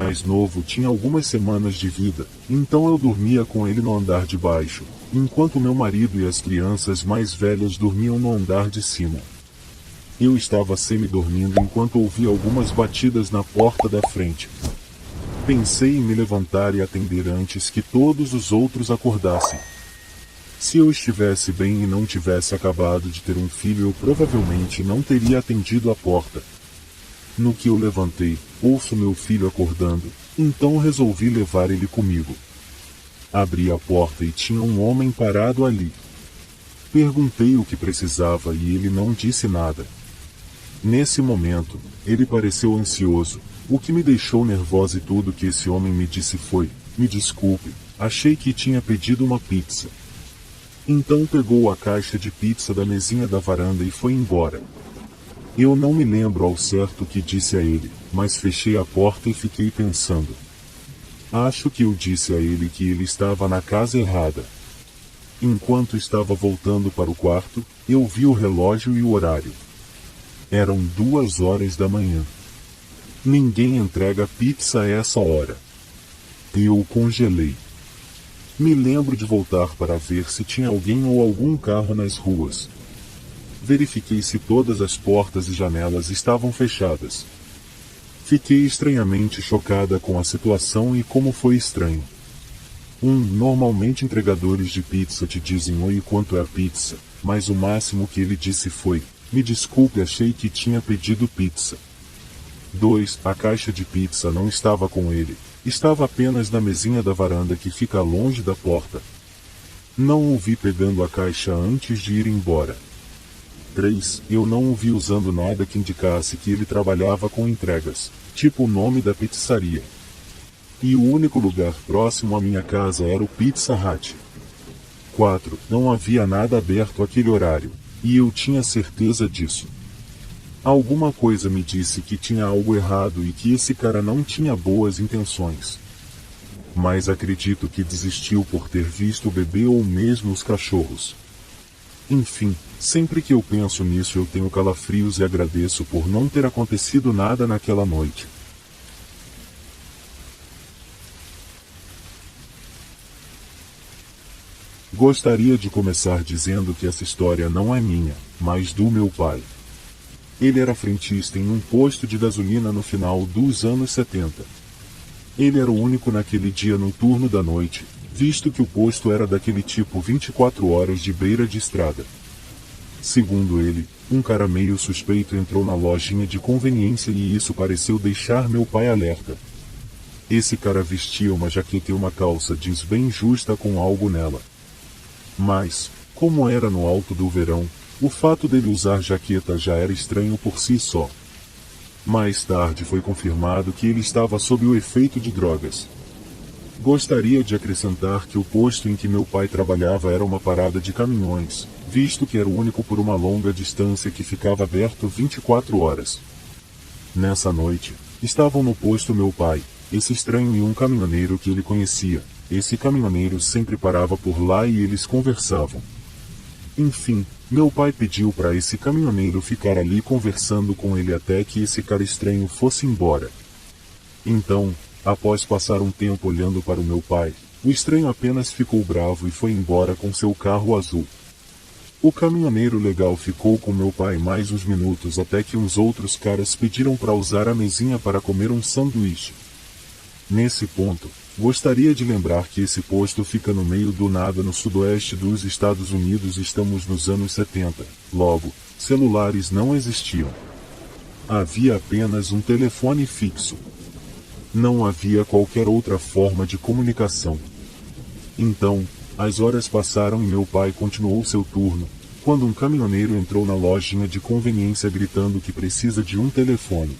mais novo tinha algumas semanas de vida, então eu dormia com ele no andar de baixo, enquanto meu marido e as crianças mais velhas dormiam no andar de cima. Eu estava semi-dormindo enquanto ouvi algumas batidas na porta da frente. Pensei em me levantar e atender antes que todos os outros acordassem. Se eu estivesse bem e não tivesse acabado de ter um filho, eu provavelmente não teria atendido a porta. No que eu levantei, ouço meu filho acordando, então resolvi levar ele comigo. Abri a porta e tinha um homem parado ali. Perguntei o que precisava e ele não disse nada. Nesse momento, ele pareceu ansioso, o que me deixou nervosa, e tudo que esse homem me disse foi: "Me desculpe, achei que tinha pedido uma pizza." Então pegou a caixa de pizza da mesinha da varanda e foi embora. Eu não me lembro ao certo o que disse a ele, mas fechei a porta e fiquei pensando. Acho que eu disse a ele que ele estava na casa errada. Enquanto estava voltando para o quarto, eu vi o relógio e o horário. Eram 2 horas da manhã. Ninguém entrega pizza a essa hora. Eu congelei. Me lembro de voltar para ver se tinha alguém ou algum carro nas ruas. Verifiquei se todas as portas e janelas estavam fechadas. Fiquei estranhamente chocada com a situação e como foi estranho. Normalmente entregadores de pizza te dizem oi quanto é a pizza, mas o máximo que ele disse foi: "Me desculpe, achei que tinha pedido pizza." 2. A caixa de pizza não estava com ele, estava apenas na mesinha da varanda que fica longe da porta. Não o vi pegando a caixa antes de ir embora. 3. Eu não o vi usando nada que indicasse que ele trabalhava com entregas, tipo o nome da pizzaria. E o único lugar próximo à minha casa era o Pizza Hut. 4. Não havia nada aberto àquele horário, e eu tinha certeza disso. Alguma coisa me disse que tinha algo errado e que esse cara não tinha boas intenções. Mas acredito que desistiu por ter visto o bebê ou mesmo os cachorros. Enfim, sempre que eu penso nisso eu tenho calafrios e agradeço por não ter acontecido nada naquela noite. Gostaria de começar dizendo que essa história não é minha, mas do meu pai. Ele era frentista em um posto de gasolina no final dos anos 70. Ele era o único naquele dia no turno da noite, visto que o posto era daquele tipo 24 horas de beira de estrada. Segundo ele, um cara meio suspeito entrou na lojinha de conveniência e isso pareceu deixar meu pai alerta. Esse cara vestia uma jaqueta e uma calça jeans bem justa com algo nela. Mas, como era no alto do verão, o fato dele usar jaqueta já era estranho por si só. Mais tarde foi confirmado que ele estava sob o efeito de drogas. Gostaria de acrescentar que o posto em que meu pai trabalhava era uma parada de caminhões, visto que era o único por uma longa distância que ficava aberto 24 horas. Nessa noite, estavam no posto meu pai, esse estranho e um caminhoneiro que ele conhecia. Esse caminhoneiro sempre parava por lá e eles conversavam. Enfim, meu pai pediu para esse caminhoneiro ficar ali conversando com ele até que esse cara estranho fosse embora. Então, após passar um tempo olhando para o meu pai, o estranho apenas ficou bravo e foi embora com seu carro azul. O caminhoneiro legal ficou com meu pai mais uns minutos até que uns outros caras pediram para usar a mesinha para comer um sanduíche. Nesse ponto, gostaria de lembrar que esse posto fica no meio do nada no sudoeste dos Estados Unidos. Estamos nos anos 70, logo, celulares não existiam. Havia apenas um telefone fixo. Não havia qualquer outra forma de comunicação. Então, as horas passaram e meu pai continuou seu turno, quando um caminhoneiro entrou na lojinha de conveniência gritando que precisa de um telefone.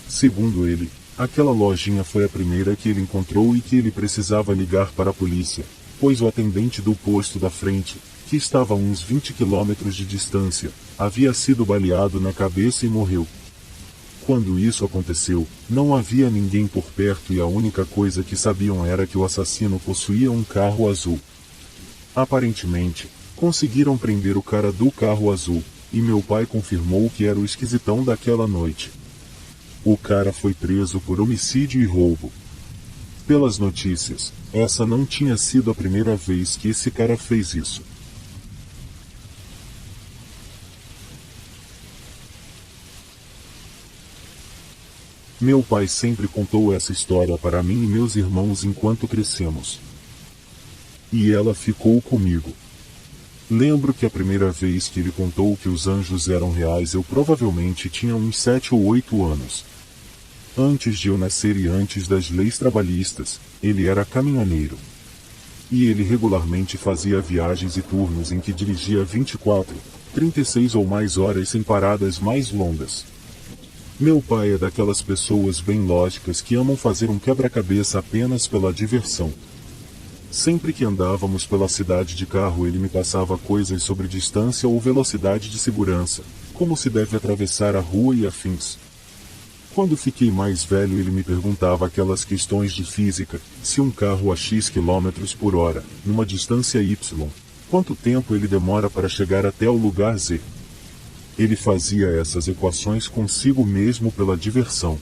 Segundo ele, aquela lojinha foi a primeira que ele encontrou e que ele precisava ligar para a polícia, pois o atendente do posto da frente, que estava a uns 20 quilômetros de distância, havia sido baleado na cabeça e morreu. Quando isso aconteceu, não havia ninguém por perto e a única coisa que sabiam era que o assassino possuía um carro azul. Aparentemente, conseguiram prender o cara do carro azul, e meu pai confirmou que era o esquisitão daquela noite. O cara foi preso por homicídio e roubo. Pelas notícias, essa não tinha sido a primeira vez que esse cara fez isso. Meu pai sempre contou essa história para mim e meus irmãos enquanto crescemos. E ela ficou comigo. Lembro que a primeira vez que ele contou que os anjos eram reais eu provavelmente tinha uns 7 ou 8 anos. Antes de eu nascer e antes das leis trabalhistas, ele era caminhoneiro. E ele regularmente fazia viagens e turnos em que dirigia 24, 36 ou mais horas sem paradas mais longas. Meu pai é daquelas pessoas bem lógicas que amam fazer um quebra-cabeça apenas pela diversão. Sempre que andávamos pela cidade de carro ele me passava coisas sobre distância ou velocidade de segurança, como se deve atravessar a rua e afins. Quando fiquei mais velho ele me perguntava aquelas questões de física, se um carro a X km por hora, numa distância Y, quanto tempo ele demora para chegar até o lugar Z. Ele fazia essas equações consigo mesmo pela diversão.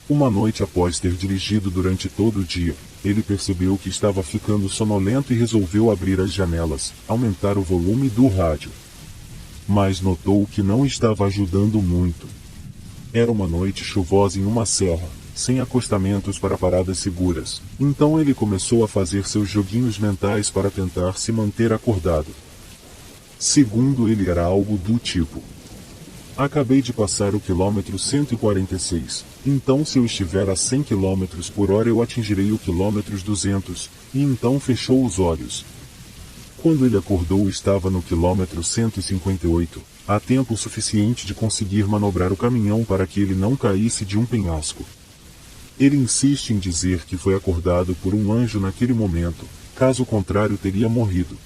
Uma noite após ter dirigido durante todo o dia, ele percebeu que estava ficando sonolento e resolveu abrir as janelas, aumentar o volume do rádio. Mas notou que não estava ajudando muito. Era uma noite chuvosa em uma serra, sem acostamentos para paradas seguras, então ele começou a fazer seus joguinhos mentais para tentar se manter acordado. Segundo ele era algo do tipo: acabei de passar o quilômetro 146, então se eu estiver a 100 km por hora eu atingirei o quilômetro 200, e então fechou os olhos. Quando ele acordou estava no quilômetro 158, há tempo suficiente de conseguir manobrar o caminhão para que ele não caísse de um penhasco. Ele insiste em dizer que foi acordado por um anjo naquele momento, caso contrário teria morrido.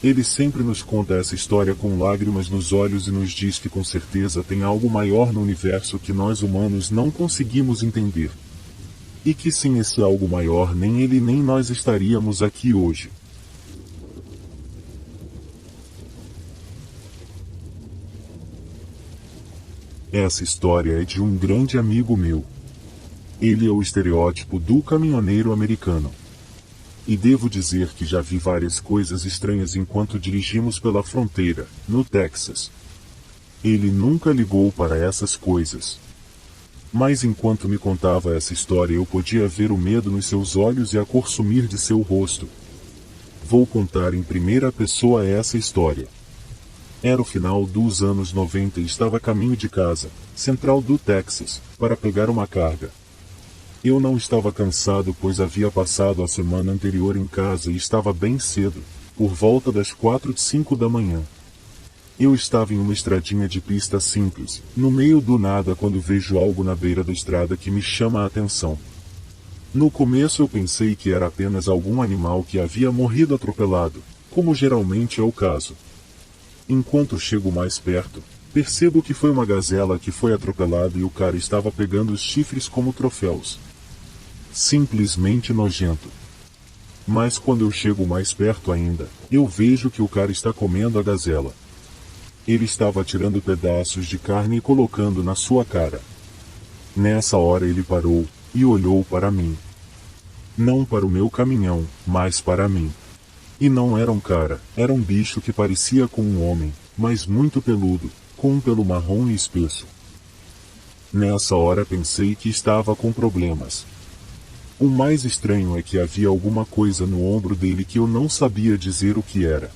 Ele sempre nos conta essa história com lágrimas nos olhos e nos diz que com certeza tem algo maior no universo que nós humanos não conseguimos entender. E que sem esse algo maior nem ele nem nós estaríamos aqui hoje. Essa história é de um grande amigo meu. Ele é o estereótipo do caminhoneiro americano. E devo dizer que já vi várias coisas estranhas enquanto dirigimos pela fronteira, no Texas. Ele nunca ligou para essas coisas. Mas enquanto me contava essa história eu podia ver o medo nos seus olhos e a cor sumir de seu rosto. Vou contar em primeira pessoa essa história. Era o final dos anos 90 e estava a caminho de casa, central do Texas, para pegar uma carga. Eu não estava cansado pois havia passado a semana anterior em casa e estava bem cedo, por volta das 4:05 da manhã. Eu estava em uma estradinha de pista simples, no meio do nada quando vejo algo na beira da estrada que me chama a atenção. No começo eu pensei que era apenas algum animal que havia morrido atropelado, como geralmente é o caso. Enquanto chego mais perto, percebo que foi uma gazela que foi atropelada e o cara estava pegando os chifres como troféus. Simplesmente nojento. Mas quando eu chego mais perto ainda, eu vejo que o cara está comendo a gazela. Ele estava tirando pedaços de carne e colocando na sua cara. Nessa hora ele parou, e olhou para mim. Não para o meu caminhão, mas para mim. E não era um cara, era um bicho que parecia com um homem, mas muito peludo, com um pelo marrom e espesso. Nessa hora pensei que estava com problemas. O mais estranho é que havia alguma coisa no ombro dele que eu não sabia dizer o que era.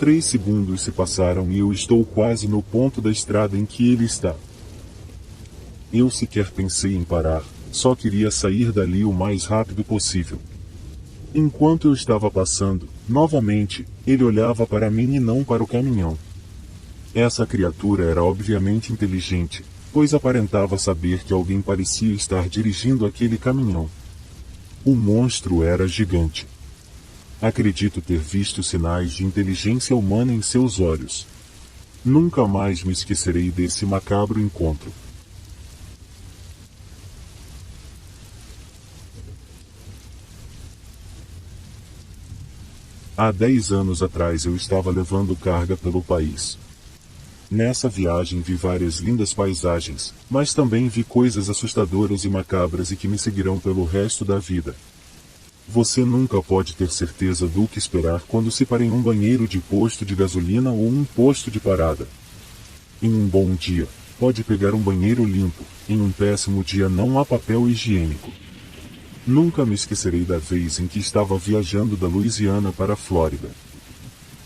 3 segundos se passaram e eu estou quase no ponto da estrada em que ele está. Eu sequer pensei em parar, só queria sair dali o mais rápido possível. Enquanto eu estava passando, novamente, ele olhava para mim e não para o caminhão. Essa criatura era obviamente inteligente, pois aparentava saber que alguém parecia estar dirigindo aquele caminhão. O monstro era gigante. Acredito ter visto sinais de inteligência humana em seus olhos. Nunca mais me esquecerei desse macabro encontro. Há 10 anos atrás eu estava levando carga pelo país. Nessa viagem vi várias lindas paisagens, mas também vi coisas assustadoras e macabras e que me seguirão pelo resto da vida. Você nunca pode ter certeza do que esperar quando se para em um banheiro de posto de gasolina ou um posto de parada. Em um bom dia, pode pegar um banheiro limpo, em um péssimo dia não há papel higiênico. Nunca me esquecerei da vez em que estava viajando da Louisiana para a Flórida.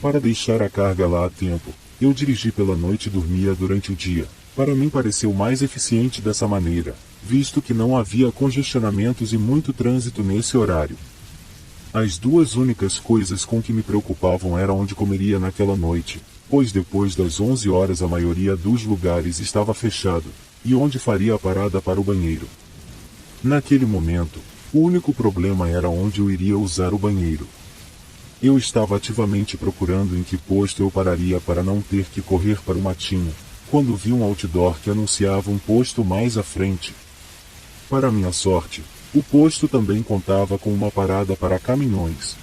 Para deixar a carga lá a tempo, eu dirigi pela noite e dormia durante o dia. Para mim pareceu mais eficiente dessa maneira, visto que não havia congestionamentos e muito trânsito nesse horário. As duas únicas coisas com que me preocupavam era onde comeria naquela noite, pois depois das 11 horas a maioria dos lugares estava fechado, e onde faria a parada para o banheiro. Naquele momento, o único problema era onde eu iria usar o banheiro. Eu estava ativamente procurando em que posto eu pararia para não ter que correr para o matinho, quando vi um outdoor que anunciava um posto mais à frente. Para minha sorte, o posto também contava com uma parada para caminhões.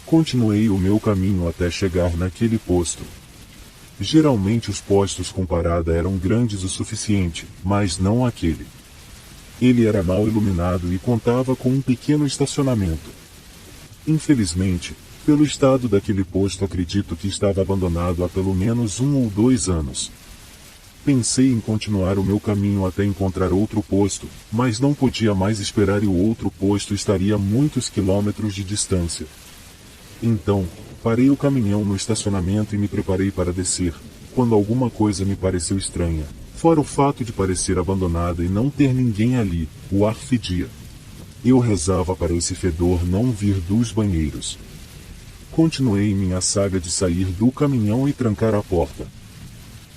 Continuei o meu caminho até chegar naquele posto. Geralmente os postos com parada eram grandes o suficiente, mas não aquele. Ele era mal iluminado e contava com um pequeno estacionamento. Infelizmente, pelo estado daquele posto acredito que estava abandonado há pelo menos 1 ou 2 anos. Pensei em continuar o meu caminho até encontrar outro posto, mas não podia mais esperar e o outro posto estaria a muitos quilômetros de distância. Então, parei o caminhão no estacionamento e me preparei para descer, quando alguma coisa me pareceu estranha. Fora o fato de parecer abandonada e não ter ninguém ali, o ar fedia. Eu rezava para esse fedor não vir dos banheiros. Continuei minha saga de sair do caminhão e trancar a porta.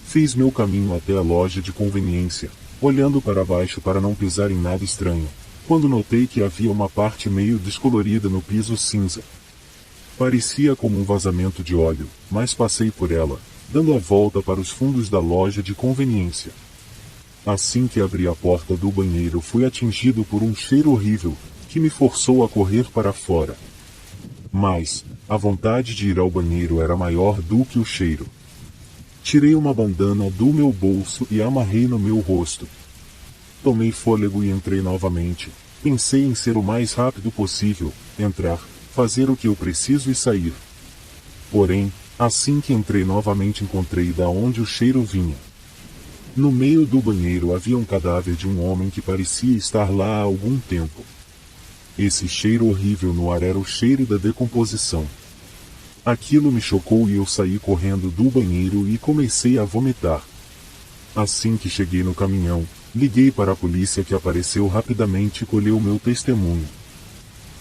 Fiz meu caminho até a loja de conveniência, olhando para baixo para não pisar em nada estranho, quando notei que havia uma parte meio descolorida no piso cinza. Parecia como um vazamento de óleo, mas passei por ela, dando a volta para os fundos da loja de conveniência. Assim que abri a porta do banheiro fui atingido por um cheiro horrível, que me forçou a correr para fora. Mas, a vontade de ir ao banheiro era maior do que o cheiro. Tirei uma bandana do meu bolso e amarrei no meu rosto. Tomei fôlego e entrei novamente. Pensei em ser o mais rápido possível, entrar, fazer o que eu preciso e sair. Porém, assim que entrei novamente encontrei da onde o cheiro vinha. No meio do banheiro havia um cadáver de um homem que parecia estar lá há algum tempo. Esse cheiro horrível no ar era o cheiro da decomposição. Aquilo me chocou e eu saí correndo do banheiro e comecei a vomitar. Assim que cheguei no caminhão, liguei para a polícia que apareceu rapidamente e colheu meu testemunho.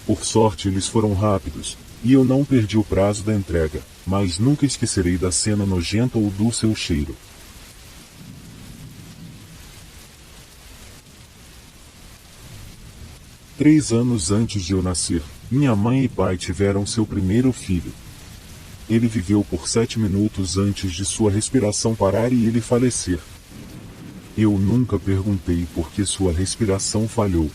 Por sorte eles foram rápidos, e eu não perdi o prazo da entrega, mas nunca esquecerei da cena nojenta ou do seu cheiro. Três anos antes de eu nascer, minha mãe e pai tiveram seu primeiro filho. Ele viveu por 7 minutos antes de sua respiração parar e ele falecer. Eu nunca perguntei por que sua respiração falhou.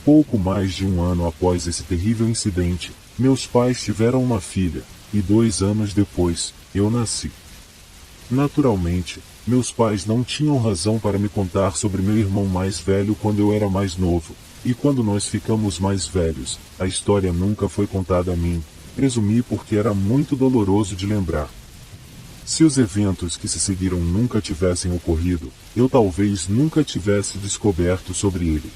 Pouco mais de 1 ano após esse terrível incidente, meus pais tiveram uma filha, e 2 anos depois, eu nasci. Naturalmente, meus pais não tinham razão para me contar sobre meu irmão mais velho quando eu era mais novo, e quando nós ficamos mais velhos, a história nunca foi contada a mim. Presumi porque era muito doloroso de lembrar. Se os eventos que se seguiram nunca tivessem ocorrido, eu talvez nunca tivesse descoberto sobre ele.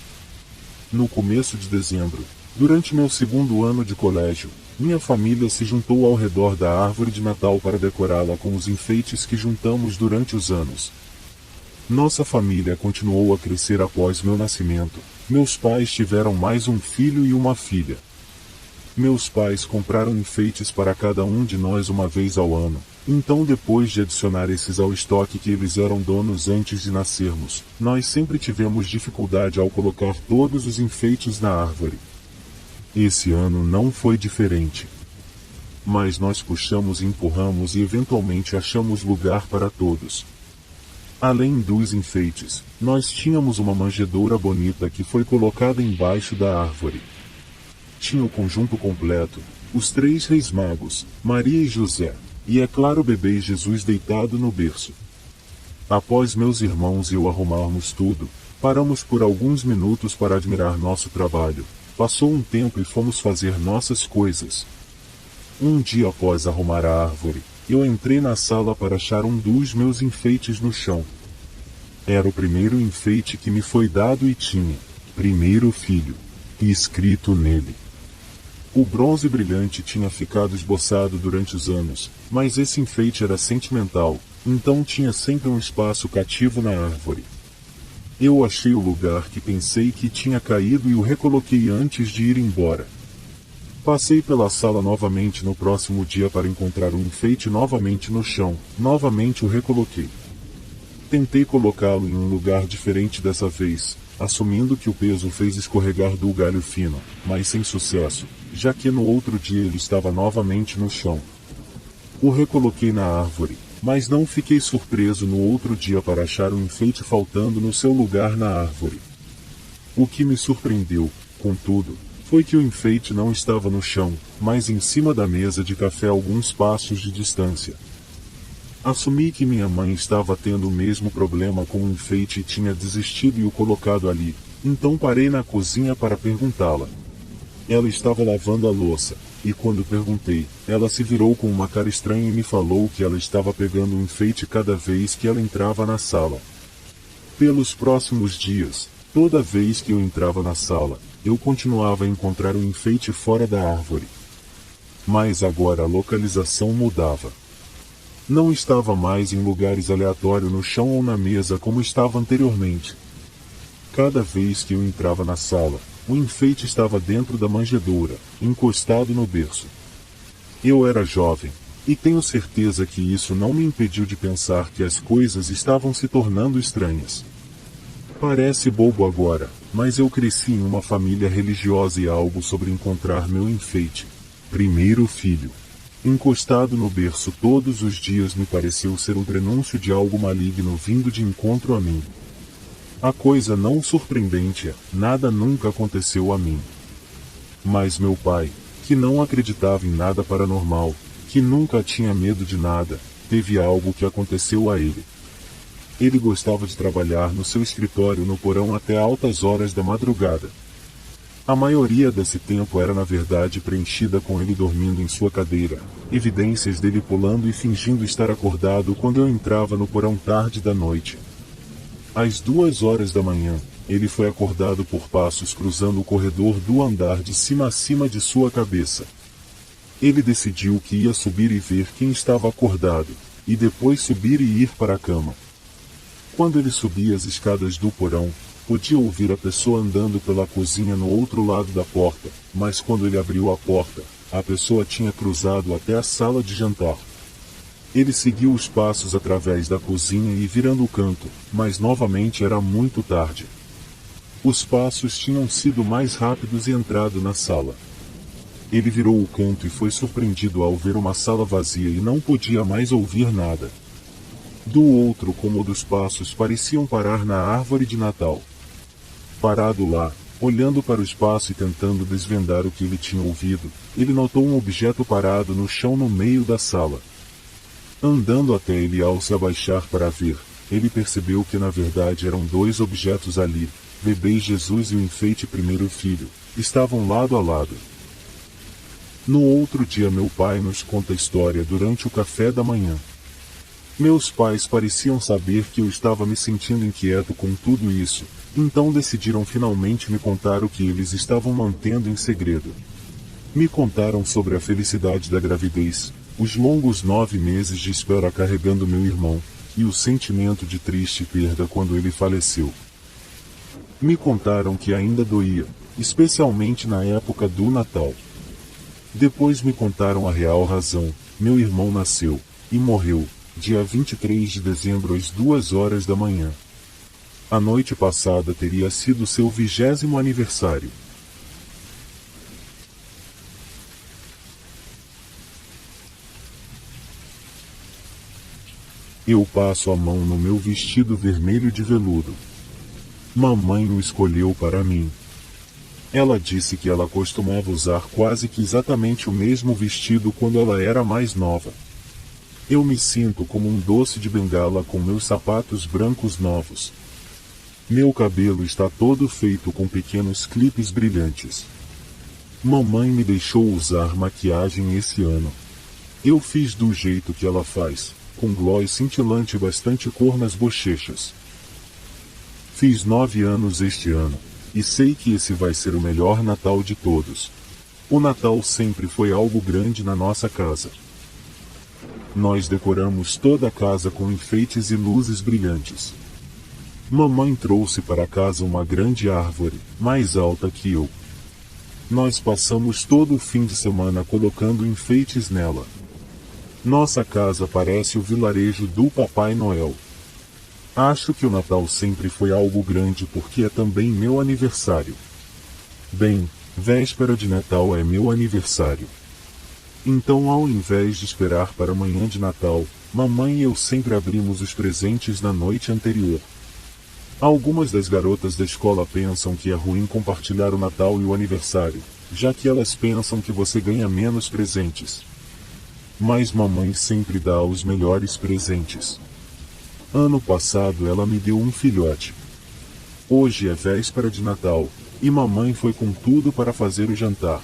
No começo de dezembro, durante meu 2º ano de colégio, minha família se juntou ao redor da árvore de Natal para decorá-la com os enfeites que juntamos durante os anos. Nossa família continuou a crescer após meu nascimento. Meus pais tiveram mais um filho e uma filha. Meus pais compraram enfeites para cada um de nós uma vez ao ano. Então, depois de adicionar esses ao estoque que eles eram donos antes de nascermos, nós sempre tivemos dificuldade ao colocar todos os enfeites na árvore. Esse ano não foi diferente. Mas nós puxamos e empurramos e eventualmente achamos lugar para todos. Além dos enfeites, nós tínhamos uma manjedoura bonita que foi colocada embaixo da árvore. Tinha o conjunto completo, os 3 reis magos, Maria e José. E é claro, bebê Jesus deitado no berço. Após meus irmãos e eu arrumarmos tudo, paramos por alguns minutos para admirar nosso trabalho. Passou um tempo e fomos fazer nossas coisas. Um dia após arrumar a árvore, eu entrei na sala para achar um dos meus enfeites no chão. Era o primeiro enfeite que me foi dado e tinha, primeiro filho, escrito nele. O bronze brilhante tinha ficado esboçado durante os anos, mas esse enfeite era sentimental, então tinha sempre um espaço cativo na árvore. Eu achei o lugar que pensei que tinha caído e o recoloquei antes de ir embora. Passei pela sala novamente no próximo dia para encontrar o enfeite novamente no chão, novamente o recoloquei. Tentei colocá-lo em um lugar diferente dessa vez, assumindo que o peso fez escorregar do galho fino, mas sem sucesso, já que no outro dia ele estava novamente no chão. O recoloquei na árvore, mas não fiquei surpreso no outro dia para achar o enfeite faltando no seu lugar na árvore. O que me surpreendeu, contudo, foi que o enfeite não estava no chão, mas em cima da mesa de café a alguns passos de distância. Assumi que minha mãe estava tendo o mesmo problema com o enfeite e tinha desistido e o colocado ali, então parei na cozinha para perguntá-la. Ela estava lavando a louça, e quando perguntei, ela se virou com uma cara estranha e me falou que ela estava pegando o enfeite cada vez que ela entrava na sala. Pelos próximos dias, toda vez que eu entrava na sala, eu continuava a encontrar o enfeite fora da árvore. Mas agora a localização mudava. Não estava mais em lugares aleatórios no chão ou na mesa como estava anteriormente. Cada vez que eu entrava na sala, o enfeite estava dentro da manjedoura, encostado no berço. Eu era jovem, e tenho certeza que isso não me impediu de pensar que as coisas estavam se tornando estranhas. Parece bobo agora, mas eu cresci em uma família religiosa e algo sobre encontrar meu enfeite, primeiro filho, encostado no berço todos os dias me pareceu ser um prenúncio de algo maligno vindo de encontro a mim. A coisa não surpreendente é, nada nunca aconteceu a mim. Mas meu pai, que não acreditava em nada paranormal, que nunca tinha medo de nada, teve algo que aconteceu a ele. Ele gostava de trabalhar no seu escritório no porão até altas horas da madrugada. A maioria desse tempo era na verdade preenchida com ele dormindo em sua cadeira, evidências dele pulando e fingindo estar acordado quando eu entrava no porão tarde da noite. Às 2 horas da manhã, ele foi acordado por passos cruzando o corredor do andar de cima a cima de sua cabeça. Ele decidiu que ia subir e ver quem estava acordado, e depois subir e ir para a cama. Quando ele subia as escadas do porão, podia ouvir a pessoa andando pela cozinha no outro lado da porta, mas quando ele abriu a porta, a pessoa tinha cruzado até a sala de jantar. Ele seguiu os passos através da cozinha e virando o canto, mas novamente era muito tarde. Os passos tinham sido mais rápidos e entrado na sala. Ele virou o canto e foi surpreendido ao ver uma sala vazia e não podia mais ouvir nada. Do outro cômodo os passos pareciam parar na árvore de Natal. Parado lá, olhando para o espaço e tentando desvendar o que ele tinha ouvido, ele notou um objeto parado no chão no meio da sala. Andando até ele ao se abaixar para ver, ele percebeu que na verdade eram 2 objetos ali, bebê Jesus e o enfeite primeiro filho, estavam lado a lado. No outro dia meu pai nos conta a história durante o café da manhã. Meus pais pareciam saber que eu estava me sentindo inquieto com tudo isso, então decidiram finalmente me contar o que eles estavam mantendo em segredo. Me contaram sobre a felicidade da gravidez, os longos 9 meses de espera carregando meu irmão, e o sentimento de triste perda quando ele faleceu. Me contaram que ainda doía, especialmente na época do Natal. Depois me contaram a real razão: meu irmão nasceu, e morreu, dia 23 de dezembro às 2 horas da manhã. A noite passada teria sido seu 20º aniversário. Eu passo a mão no meu vestido vermelho de veludo. Mamãe o escolheu para mim. Ela disse que ela costumava usar quase que exatamente o mesmo vestido quando ela era mais nova. Eu me sinto como um doce de bengala com meus sapatos brancos novos. Meu cabelo está todo feito com pequenos clipes brilhantes. Mamãe me deixou usar maquiagem esse ano. Eu fiz do jeito que ela faz, com gloss cintilante e bastante cor nas bochechas. Fiz 9 anos este ano, e sei que esse vai ser o melhor Natal de todos. O Natal sempre foi algo grande na nossa casa. Nós decoramos toda a casa com enfeites e luzes brilhantes. Mamãe trouxe para casa uma grande árvore, mais alta que eu. Nós passamos todo o fim de semana colocando enfeites nela. Nossa casa parece o vilarejo do Papai Noel. Acho que o Natal sempre foi algo grande porque é também meu aniversário. Bem, véspera de Natal é meu aniversário. Então, ao invés de esperar para amanhã de Natal, mamãe e eu sempre abrimos os presentes na noite anterior. Algumas das garotas da escola pensam que é ruim compartilhar o Natal e o aniversário, já que elas pensam que você ganha menos presentes. Mas mamãe sempre dá os melhores presentes. Ano passado ela me deu um filhote. Hoje é véspera de Natal, e mamãe foi com tudo para fazer o jantar.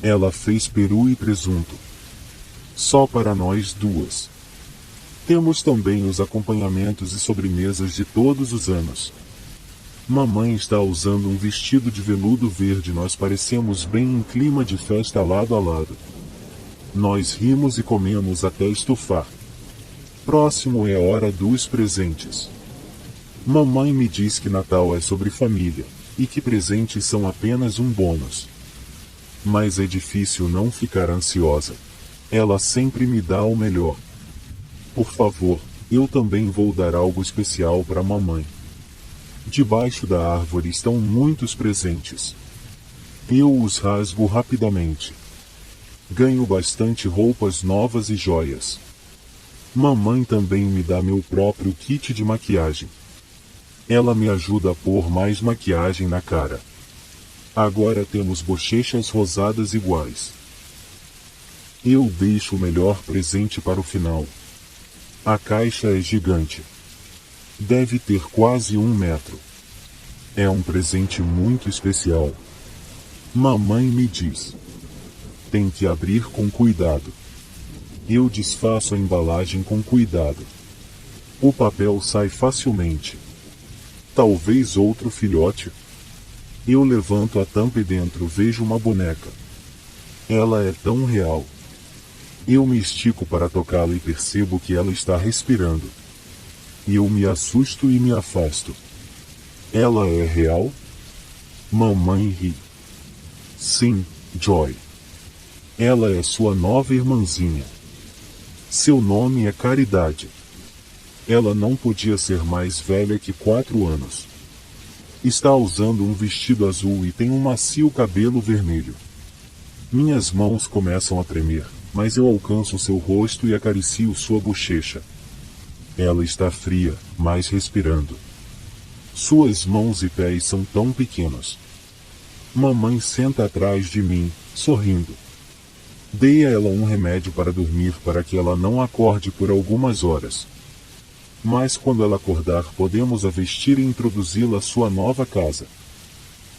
Ela fez peru e presunto. Só para nós duas. Temos também os acompanhamentos e sobremesas de todos os anos. Mamãe está usando um vestido de veludo verde. Nós parecemos bem em clima de festa lado a lado. Nós rimos e comemos até estufar. Próximo é a hora dos presentes. Mamãe me diz que Natal é sobre família, e que presentes são apenas um bônus. Mas é difícil não ficar ansiosa. Ela sempre me dá o melhor. Por favor, eu também vou dar algo especial para mamãe. Debaixo da árvore estão muitos presentes. Eu os rasgo rapidamente. Ganho bastante roupas novas e joias. Mamãe também me dá meu próprio kit de maquiagem. Ela me ajuda a pôr mais maquiagem na cara. Agora temos bochechas rosadas iguais. Eu deixo o melhor presente para o final. A caixa é gigante. Deve ter quase 1 metro. É um presente muito especial. Mamãe me diz: tem que abrir com cuidado. Eu desfaço a embalagem com cuidado. O papel sai facilmente. Talvez outro filhote? Eu levanto a tampa e dentro vejo uma boneca. Ela é tão real. Eu me estico para tocá-la e percebo que ela está respirando. Eu me assusto e me afasto. Ela é real? Mamãe ri. Sim, Joy. Ela é sua nova irmãzinha. Seu nome é Caridade. Ela não podia ser mais velha que 4 anos. Está usando um vestido azul e tem um macio cabelo vermelho. Minhas mãos começam a tremer, mas eu alcanço seu rosto e acaricio sua bochecha. Ela está fria, mas respirando. Suas mãos e pés são tão pequenos. Mamãe senta atrás de mim, sorrindo. Dei a ela um remédio para dormir para que ela não acorde por algumas horas. Mas quando ela acordar podemos a vestir e introduzi-la à sua nova casa.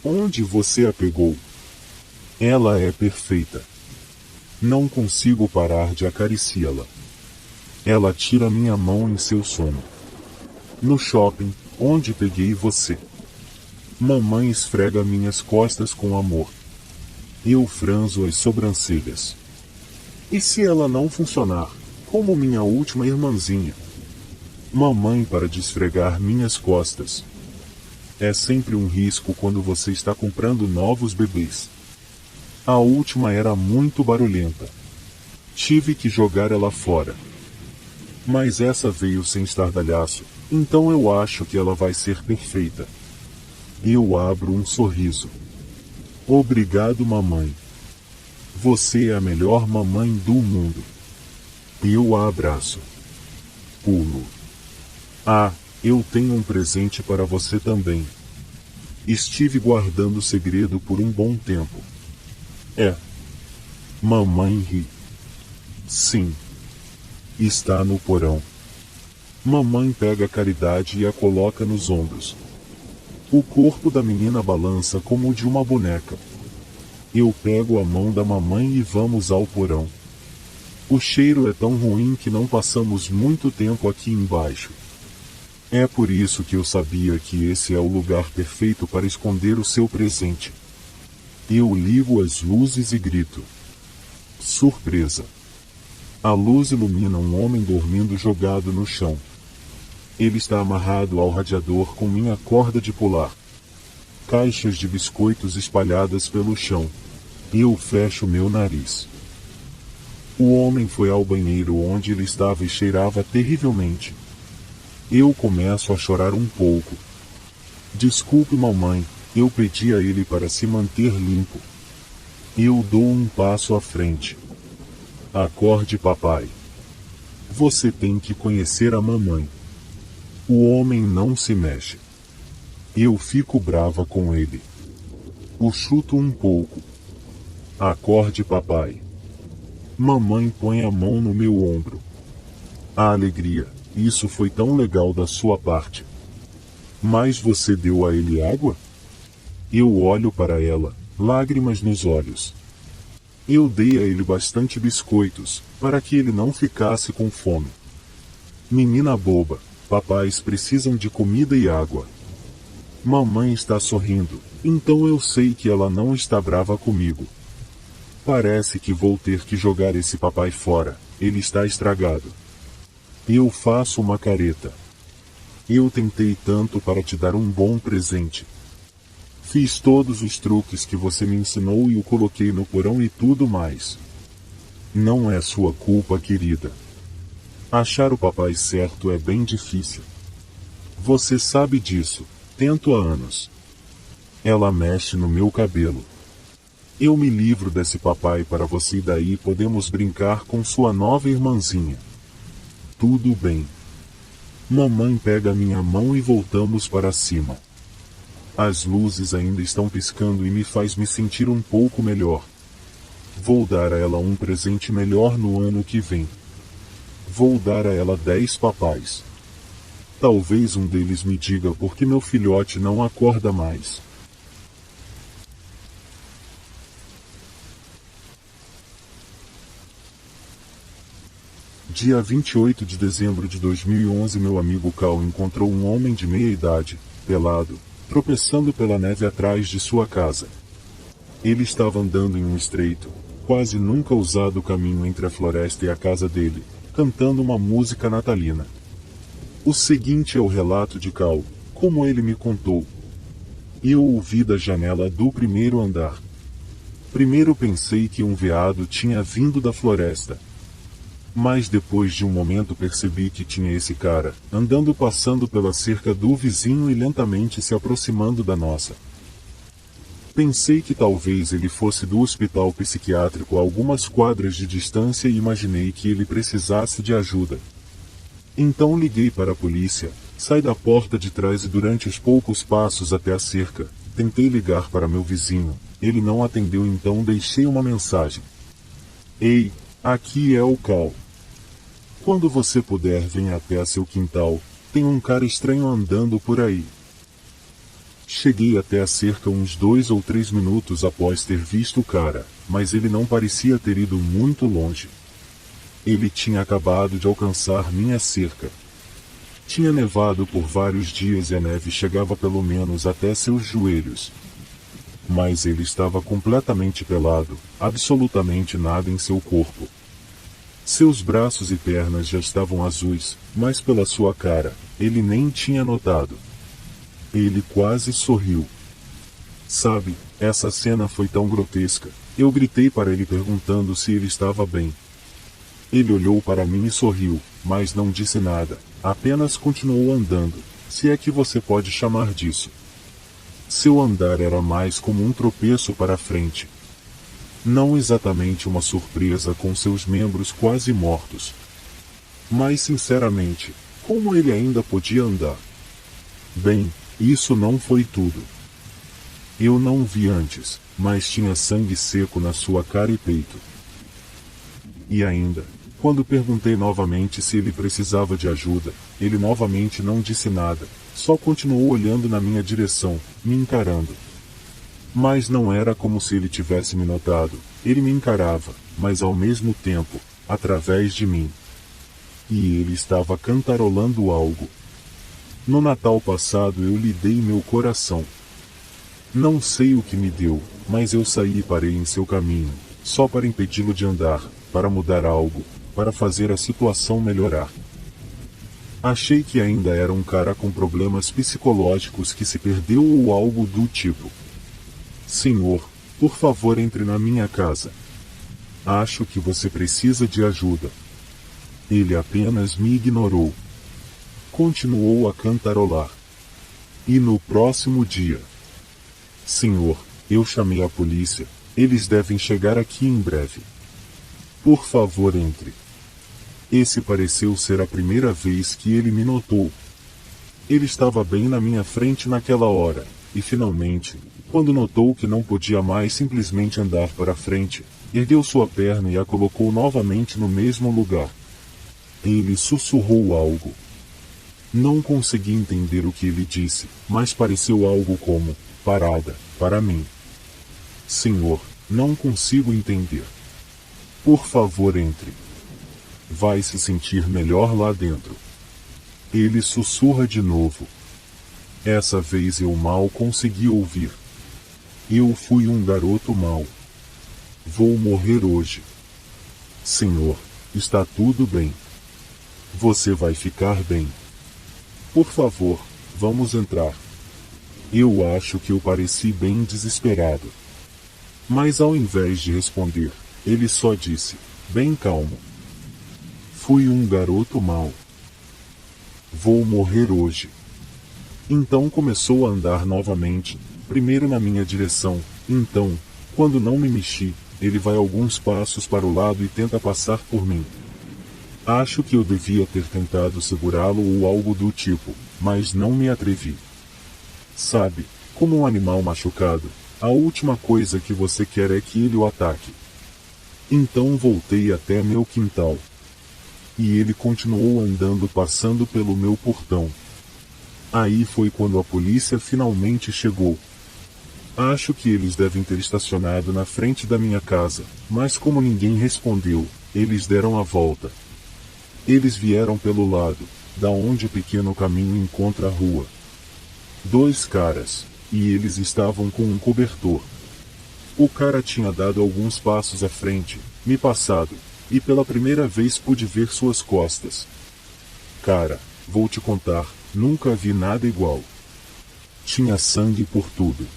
Onde você a pegou? Ela é perfeita. Não consigo parar de acariciá-la. Ela tira minha mão em seu sono. No shopping, onde peguei você. Mamãe esfrega minhas costas com amor. Eu franzo as sobrancelhas. E se ela não funcionar, como minha última irmãzinha? Mamãe para de esfregar minhas costas. É sempre um risco quando você está comprando novos bebês. A última era muito barulhenta. Tive que jogar ela fora. Mas essa veio sem estardalhaço, então eu acho que ela vai ser perfeita. Eu abro um sorriso. Obrigado, mamãe. Você é a melhor mamãe do mundo. Eu a abraço. Pulo. Ah, eu tenho um presente para você também. Estive guardando o segredo por um bom tempo. Mamãe ri. Sim. Está no porão. Mamãe pega Caridade e a coloca nos ombros. O corpo da menina balança como o de uma boneca. Eu pego a mão da mamãe e vamos ao porão. O cheiro é tão ruim que não passamos muito tempo aqui embaixo. É por isso que eu sabia que esse é o lugar perfeito para esconder o seu presente. Eu ligo as luzes e grito. Surpresa! A luz ilumina um homem dormindo jogado no chão. Ele está amarrado ao radiador com minha corda de pular. Caixas de biscoitos espalhadas pelo chão. Eu fecho meu nariz. O homem foi ao banheiro onde ele estava e cheirava terrivelmente. Eu começo a chorar um pouco. Desculpe, mamãe, eu pedi a ele para se manter limpo. Eu dou um passo à frente. Acorde, papai. Você tem que conhecer a mamãe. O homem não se mexe. Eu fico brava com ele. O chuto um pouco. Acorde, papai. Mamãe põe a mão no meu ombro. A alegria, isso foi tão legal da sua parte. Mas você deu a ele água? Eu olho para ela, lágrimas nos olhos. Eu dei a ele bastante biscoitos, para que ele não ficasse com fome. Menina boba, papais precisam de comida e água. Mamãe está sorrindo, então eu sei que ela não está brava comigo. Parece que vou ter que jogar esse papai fora, ele está estragado. Eu faço uma careta. Eu tentei tanto para te dar um bom presente. Fiz todos os truques que você me ensinou e o coloquei no porão e tudo mais. Não é sua culpa, querida. Achar o papai certo é bem difícil. Você sabe disso, tento há anos. Ela mexe no meu cabelo. Eu me livro desse papai para você e daí podemos brincar com sua nova irmãzinha. Tudo bem. Mamãe pega minha mão e voltamos para cima. As luzes ainda estão piscando e me faz me sentir um pouco melhor. Vou dar a ela um presente melhor no ano que vem. Vou dar a ela 10 papais. Talvez um deles me diga por que meu filhote não acorda mais. Dia 28 de dezembro de 2011, meu amigo Cal encontrou um homem de meia idade, pelado, tropeçando pela neve atrás de sua casa. Ele estava andando em um estreito, quase nunca usado caminho entre a floresta e a casa dele, cantando uma música natalina. O seguinte é o relato de Cal, como ele me contou. Eu ouvi da janela do primeiro andar. Primeiro pensei que um veado tinha vindo da floresta. Mas depois de um momento percebi que tinha esse cara, andando passando pela cerca do vizinho e lentamente se aproximando da nossa. Pensei que talvez ele fosse do hospital psiquiátrico a algumas quadras de distância e imaginei que ele precisasse de ajuda. Então liguei para a polícia, saí da porta de trás e durante os poucos passos até a cerca, tentei ligar para meu vizinho, ele não atendeu então deixei uma mensagem. Ei, aqui é o Cal. Quando você puder venha até seu quintal, tem um cara estranho andando por aí. Cheguei até a cerca uns 2 ou 3 minutos após ter visto o cara, mas ele não parecia ter ido muito longe. Ele tinha acabado de alcançar minha cerca. Tinha nevado por vários dias e a neve chegava pelo menos até seus joelhos. Mas ele estava completamente pelado, absolutamente nada em seu corpo. Seus braços e pernas já estavam azuis, mas pela sua cara, ele nem tinha notado. Ele quase sorriu. Sabe, essa cena foi tão grotesca, eu gritei para ele perguntando se ele estava bem. Ele olhou para mim e sorriu, mas não disse nada, apenas continuou andando, se é que você pode chamar disso. Seu andar era mais como um tropeço para frente. Não exatamente uma surpresa com seus membros quase mortos. Mas sinceramente, como ele ainda podia andar? Bem, isso não foi tudo. Eu não o vi antes, mas tinha sangue seco na sua cara e peito. E ainda, Quando perguntei novamente se ele precisava de ajuda, ele novamente não disse nada, só continuou olhando na minha direção, me encarando. Mas não era como se ele tivesse me notado, ele me encarava, mas ao mesmo tempo, através de mim. E ele estava cantarolando algo. No Natal passado eu lhe dei meu coração. Não sei o que me deu, mas eu saí e parei em seu caminho, só para impedi-lo de andar, para mudar algo, para fazer a situação melhorar. Achei que ainda era um cara com problemas psicológicos que se perdeu ou algo do tipo. Senhor, por favor entre na minha casa. Acho que você precisa de ajuda. Ele apenas me ignorou. Continuou a cantarolar. E no próximo dia. Senhor, eu chamei a polícia, eles devem chegar aqui em breve. Por favor entre. Esse pareceu ser a primeira vez que ele me notou. Ele estava bem na minha frente naquela hora, e finalmente, quando notou que não podia mais simplesmente andar para frente, ergueu sua perna e a colocou novamente no mesmo lugar. Ele sussurrou algo. Não consegui entender o que ele disse, mas pareceu algo como, parada, para mim. Senhor, não consigo entender. Por favor entre. Vai se sentir melhor lá dentro. Ele sussurra de novo. Essa vez eu mal consegui ouvir. Eu fui um garoto mau. Vou morrer hoje. Senhor, está tudo bem. Você vai ficar bem. Por favor, vamos entrar. Eu acho que eu pareci bem desesperado. Mas ao invés de responder, ele só disse, bem calmo. Fui um garoto mau. Vou morrer hoje. Então começou a andar novamente, primeiro na minha direção, então, quando não me mexi, ele vai alguns passos para o lado e tenta passar por mim. Acho que eu devia ter tentado segurá-lo ou algo do tipo, mas não me atrevi. Sabe, como um animal machucado, a última coisa que você quer é que ele o ataque. Então voltei até meu quintal. E ele continuou andando passando pelo meu portão. Aí foi quando a polícia finalmente chegou. Acho que eles devem ter estacionado na frente da minha casa, mas como ninguém respondeu, eles deram a volta. Eles vieram pelo lado, da onde o pequeno caminho encontra a rua. 2 caras, e eles estavam com um cobertor. O cara tinha dado alguns passos à frente, me passado, e pela primeira vez pude ver suas costas. Cara, vou te contar, nunca vi nada igual. Tinha sangue por tudo.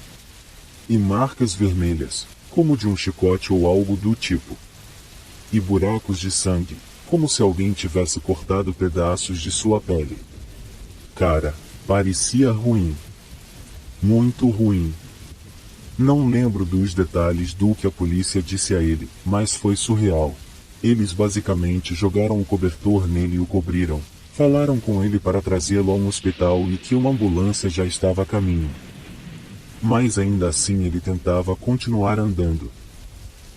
E marcas vermelhas, como de um chicote ou algo do tipo. E buracos de sangue, como se alguém tivesse cortado pedaços de sua pele. Cara, parecia ruim. Muito ruim. Não lembro dos detalhes do que a polícia disse a ele, mas foi surreal. Eles basicamente jogaram o cobertor nele e o cobriram. Falaram com ele para trazê-lo a um hospital e que uma ambulância já estava a caminho. Mas ainda assim ele tentava continuar andando.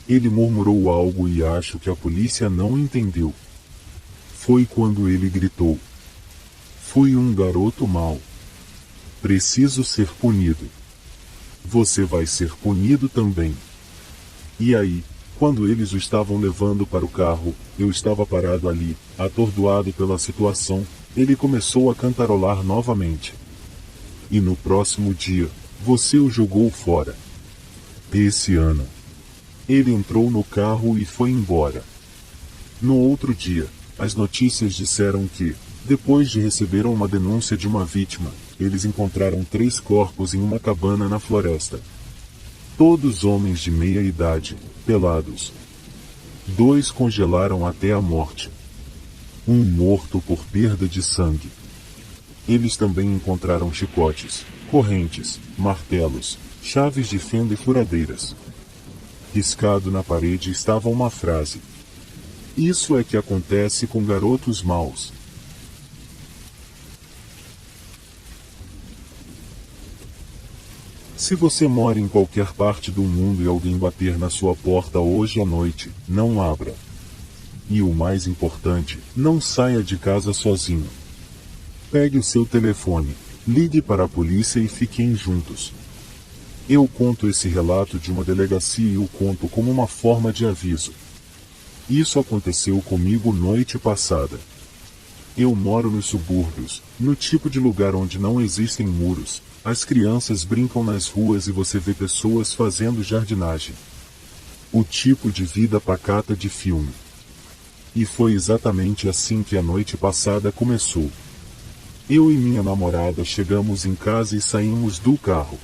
Ele murmurou algo e acho que a polícia não entendeu. Foi quando ele gritou. Fui um garoto mau. Preciso ser punido. Você vai ser punido também. E aí, quando eles o estavam levando para o carro, eu estava parado ali, atordoado pela situação, ele começou a cantarolar novamente. E no próximo dia, você o jogou fora. Esse ano. Ele entrou no carro e foi embora. No outro dia, as notícias disseram que, depois de receber uma denúncia de uma vítima, eles encontraram 3 corpos em uma cabana na floresta. Todos homens de meia idade, pelados. 2 congelaram até a morte. Um morto por perda de sangue. Eles também encontraram chicotes, correntes, martelos, chaves de fenda e furadeiras. Riscado na parede estava uma frase. Isso é que acontece com garotos maus. Se você mora em qualquer parte do mundo e alguém bater na sua porta hoje à noite, não abra. E o mais importante, não saia de casa sozinho. Pegue o seu telefone, ligue para a polícia e fiquem juntos. Eu conto esse relato de uma delegacia e o conto como uma forma de aviso. Isso aconteceu comigo noite passada. Eu moro nos subúrbios, no tipo de lugar onde não existem muros. As crianças brincam nas ruas e você vê pessoas fazendo jardinagem. O tipo de vida pacata de filme. E foi exatamente assim que a noite passada começou. Eu e minha namorada chegamos em casa e saímos do carro.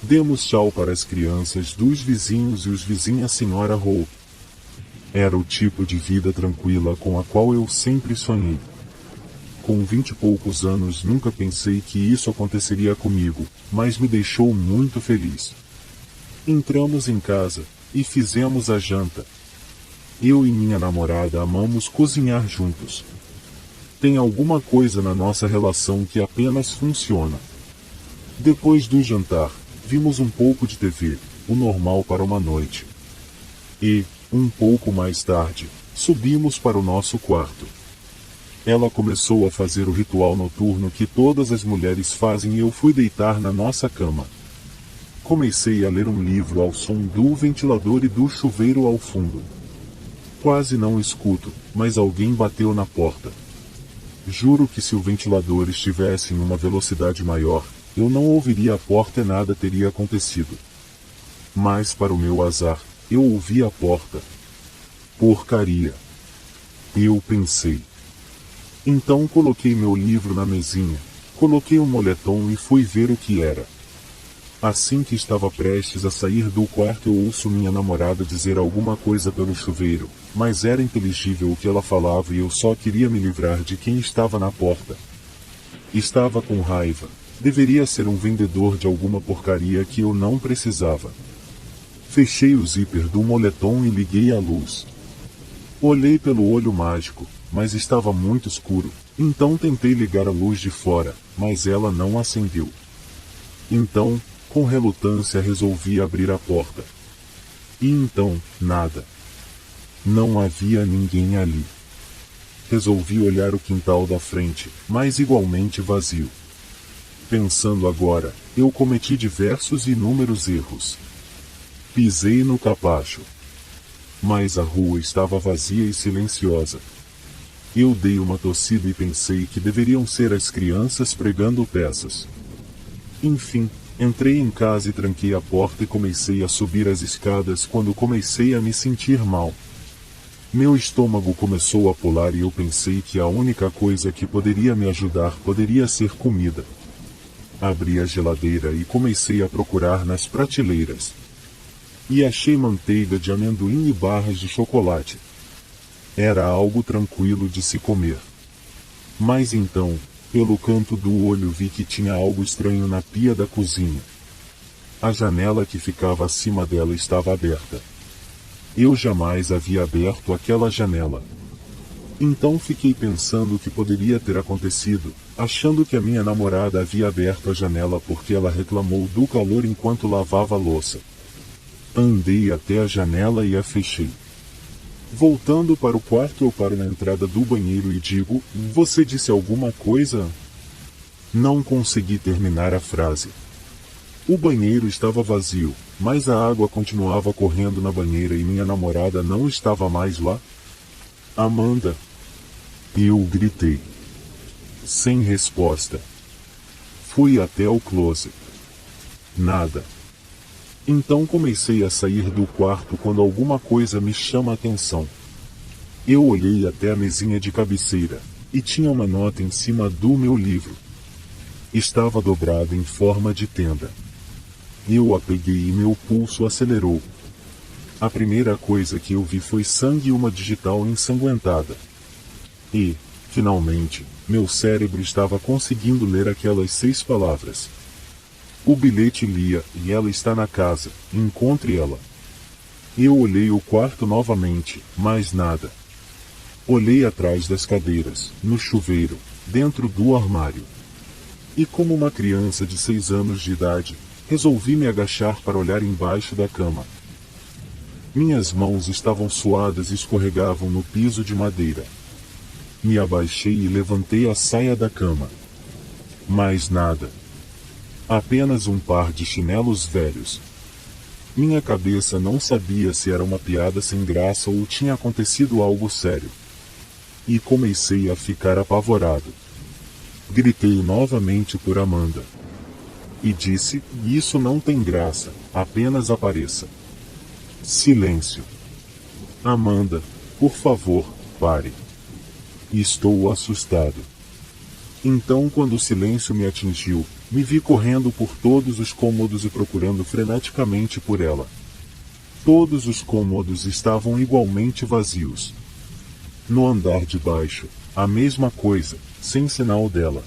Demos tchau para as crianças dos vizinhos e os vizinhos a senhora Hope. Era o tipo de vida tranquila com a qual eu sempre sonhei. Com 20 e poucos anos nunca pensei que isso aconteceria comigo, mas me deixou muito feliz. Entramos em casa, e fizemos a janta. Eu e minha namorada amamos cozinhar juntos. Tem alguma coisa na nossa relação que apenas funciona. Depois do jantar, vimos um pouco de TV, o normal para uma noite. E, um pouco mais tarde, subimos para o nosso quarto. Ela começou a fazer o ritual noturno que todas as mulheres fazem e eu fui deitar na nossa cama. Comecei a ler um livro ao som do ventilador e do chuveiro ao fundo. Quase não escuto, mas alguém bateu na porta. Juro que se o ventilador estivesse em uma velocidade maior, eu não ouviria a porta e nada teria acontecido. Mas para o meu azar, eu ouvi a porta. Porcaria! Eu pensei. Então coloquei meu livro na mesinha, coloquei um moletom e fui ver o que era. Assim que estava prestes a sair do quarto eu ouço minha namorada dizer alguma coisa pelo chuveiro, mas era inteligível o que ela falava e eu só queria me livrar de quem estava na porta. Estava com raiva. Deveria ser um vendedor de alguma porcaria que eu não precisava. Fechei o zíper do moletom e liguei a luz. Olhei pelo olho mágico, mas estava muito escuro, então tentei ligar a luz de fora, mas ela não acendeu. Então, com relutância resolvi abrir a porta. E então, nada. Não havia ninguém ali. Resolvi olhar o quintal da frente, mas igualmente vazio. Pensando agora, eu cometi diversos e inúmeros erros. Pisei no capacho. Mas a rua estava vazia e silenciosa. Eu dei uma tossida e pensei que deveriam ser as crianças pregando peças. Enfim, entrei em casa e tranquei a porta e comecei a subir as escadas quando comecei a me sentir mal. Meu estômago começou a pular e eu pensei que a única coisa que poderia me ajudar poderia ser comida. Abri a geladeira e comecei a procurar nas prateleiras. E achei manteiga de amendoim e barras de chocolate. Era algo tranquilo de se comer. Mas então, pelo canto do olho vi que tinha algo estranho na pia da cozinha. A janela que ficava acima dela estava aberta. Eu jamais havia aberto aquela janela. Então fiquei pensando o que poderia ter acontecido, achando que a minha namorada havia aberto a janela porque ela reclamou do calor enquanto lavava a louça. Andei até a janela e a fechei. Voltando para o quarto eu paro na entrada do banheiro e digo, você disse alguma coisa? Não consegui terminar a frase. O banheiro estava vazio, mas a água continuava correndo na banheira e minha namorada não estava mais lá. Amanda! Eu gritei. Sem resposta. Fui até o closet. Nada. Então comecei a sair do quarto quando alguma coisa me chama a atenção. Eu olhei até a mesinha de cabeceira, e tinha uma nota em cima do meu livro. Estava dobrada em forma de tenda. Eu a peguei e meu pulso acelerou. A primeira coisa que eu vi foi sangue e uma digital ensanguentada. E, finalmente, meu cérebro estava conseguindo ler aquelas 6 palavras. O bilhete lia, e ela está na casa, encontre ela. Eu olhei o quarto novamente, mas nada. Olhei atrás das cadeiras, no chuveiro, dentro do armário. E como uma criança de 6 anos de idade, resolvi me agachar para olhar embaixo da cama. Minhas mãos estavam suadas e escorregavam no piso de madeira. Me abaixei e levantei a saia da cama. Mais nada. Apenas um par de chinelos velhos. Minha cabeça não sabia se era uma piada sem graça ou tinha acontecido algo sério. E comecei a ficar apavorado. Gritei novamente por Amanda. E disse: "Isso não tem graça, apenas apareça." Silêncio. Amanda, por favor, pare. Estou assustado. Então, quando o silêncio me atingiu, me vi correndo por todos os cômodos e procurando freneticamente por ela. Todos os cômodos estavam igualmente vazios. No andar de baixo, a mesma coisa, sem sinal dela.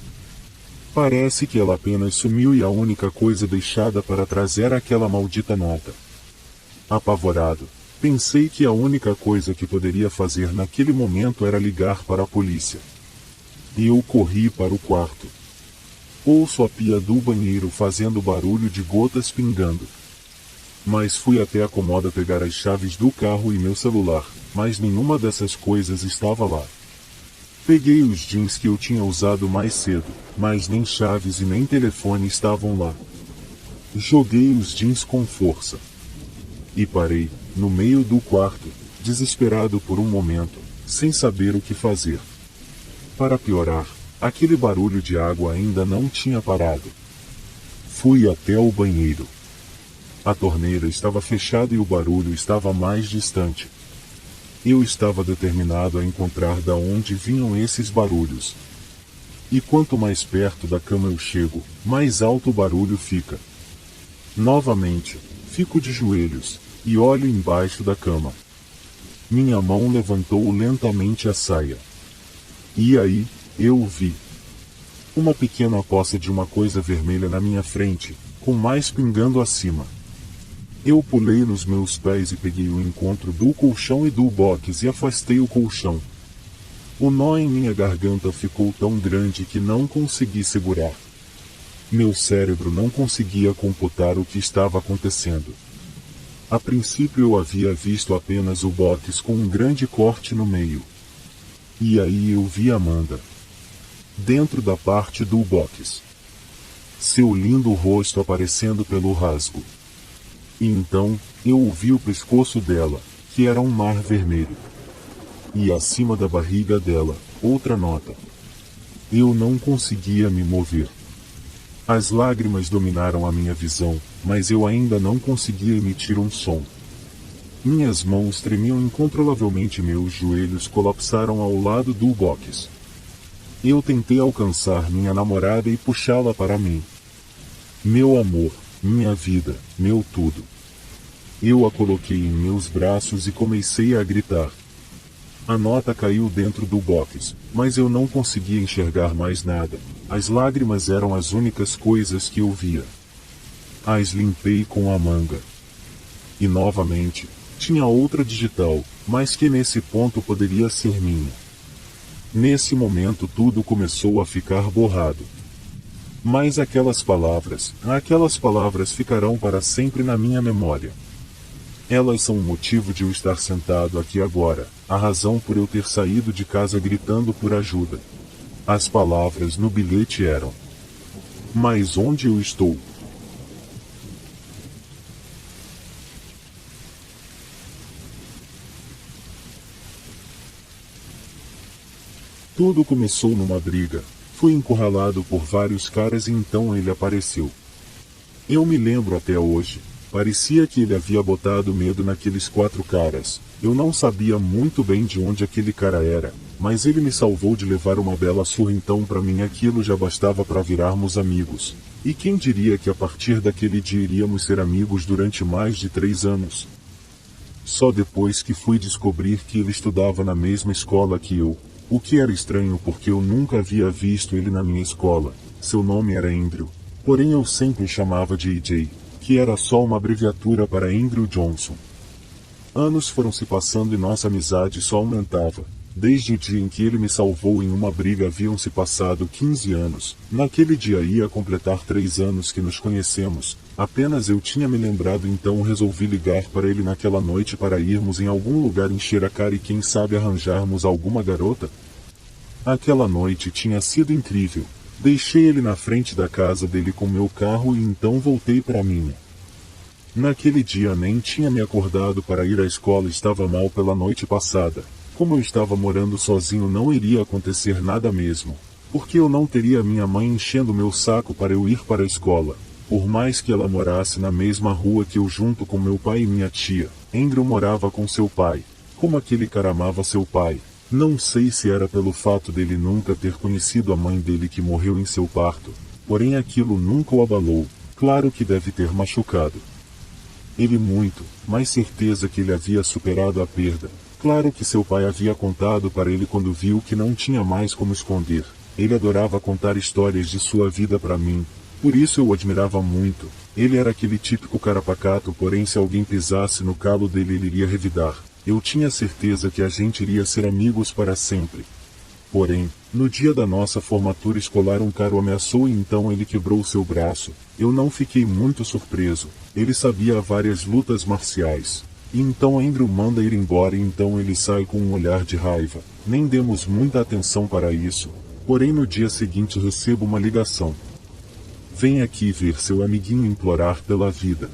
Parece que ela apenas sumiu e a única coisa deixada para trás era aquela maldita nota. Apavorado, pensei que a única coisa que poderia fazer naquele momento era ligar para a polícia. E eu corri para o quarto. Ouço a pia do banheiro fazendo barulho de gotas pingando. Mas fui até a comoda pegar as chaves do carro e meu celular, mas nenhuma dessas coisas estava lá. Peguei os jeans que eu tinha usado mais cedo, mas nem chaves e nem telefone estavam lá. Joguei os jeans com força. E parei, no meio do quarto, desesperado por um momento, sem saber o que fazer. Para piorar, aquele barulho de água ainda não tinha parado. Fui até o banheiro. A torneira estava fechada e o barulho estava mais distante. Eu estava determinado a encontrar da onde vinham esses barulhos. E quanto mais perto da cama eu chego, mais alto o barulho fica. Novamente, fico de joelhos, e olho embaixo da cama. Minha mão levantou lentamente a saia. E aí, eu vi uma pequena poça de uma coisa vermelha na minha frente, com mais pingando acima. Eu pulei nos meus pés e peguei o encontro do colchão e do box e afastei o colchão. O nó em minha garganta ficou tão grande que não consegui segurar. Meu cérebro não conseguia computar o que estava acontecendo. A princípio eu havia visto apenas o box com um grande corte no meio. E aí eu vi Amanda. Dentro da parte do box. Seu lindo rosto aparecendo pelo rasgo. E então, eu ouvi o pescoço dela, que era um mar vermelho. E acima da barriga dela, outra nota. Eu não conseguia me mover. As lágrimas dominaram a minha visão, mas eu ainda não conseguia emitir um som. Minhas mãos tremiam incontrolavelmente e meus joelhos colapsaram ao lado do box. Eu tentei alcançar minha namorada e puxá-la para mim. Meu amor, minha vida, meu tudo. Eu a coloquei em meus braços e comecei a gritar. A nota caiu dentro do box, mas eu não conseguia enxergar mais nada. As lágrimas eram as únicas coisas que eu via. As limpei com a manga. E novamente, tinha outra digital, mas que nesse ponto poderia ser minha. Nesse momento tudo começou a ficar borrado. Mas aquelas palavras ficarão para sempre na minha memória. Elas são o motivo de eu estar sentado aqui agora, a razão por eu ter saído de casa gritando por ajuda. As palavras no bilhete eram: "Mas onde eu estou?" Tudo começou numa briga. Fui encurralado por vários caras e então ele apareceu. Eu me lembro até hoje. Parecia que ele havia botado medo naqueles 4 caras. Eu não sabia muito bem de onde aquele cara era, mas ele me salvou de levar uma bela surra, então para mim aquilo já bastava para virarmos amigos. E quem diria que a partir daquele dia iríamos ser amigos durante mais de 3 anos? Só depois que fui descobrir que ele estudava na mesma escola que eu. O que era estranho porque eu nunca havia visto ele na minha escola. Seu nome era Andrew, porém eu sempre chamava de AJ, que era só uma abreviatura para Andrew Johnson. Anos foram se passando e nossa amizade só aumentava. Desde o dia em que ele me salvou em uma briga haviam se passado 15 anos. Naquele dia ia completar 3 anos que nos conhecemos, Apenas eu tinha me lembrado, então resolvi ligar para ele naquela noite para irmos em algum lugar encher a cara e quem sabe arranjarmos alguma garota. Aquela noite tinha sido incrível. Deixei ele na frente da casa dele com meu carro e então voltei para a minha. Naquele dia nem tinha me acordado para ir à escola, estava mal pela noite passada. Como eu estava morando sozinho, não iria acontecer nada mesmo, porque eu não teria minha mãe enchendo meu saco para eu ir para a escola. Por mais que ela morasse na mesma rua que eu junto com meu pai e minha tia, Andrew morava com seu pai. Como aquele cara amava seu pai. Não sei se era pelo fato dele nunca ter conhecido a mãe dele que morreu em seu parto, porém aquilo nunca o abalou. Claro que deve ter machucado ele muito, mas certeza que ele havia superado a perda. Claro que seu pai havia contado para ele quando viu que não tinha mais como esconder. Ele adorava contar histórias de sua vida para mim, por isso eu o admirava muito. Ele era aquele típico cara pacato, porém se alguém pisasse no calo dele ele iria revidar. Eu tinha certeza que a gente iria ser amigos para sempre. Porém, no dia da nossa formatura escolar um cara o ameaçou e então ele quebrou seu braço. Eu não fiquei muito surpreso. Ele sabia várias lutas marciais. E então Andrew manda ir embora e então ele sai com um olhar de raiva. Nem demos muita atenção para isso. Porém no dia seguinte recebo uma ligação. Vem aqui ver seu amiguinho implorar pela vida.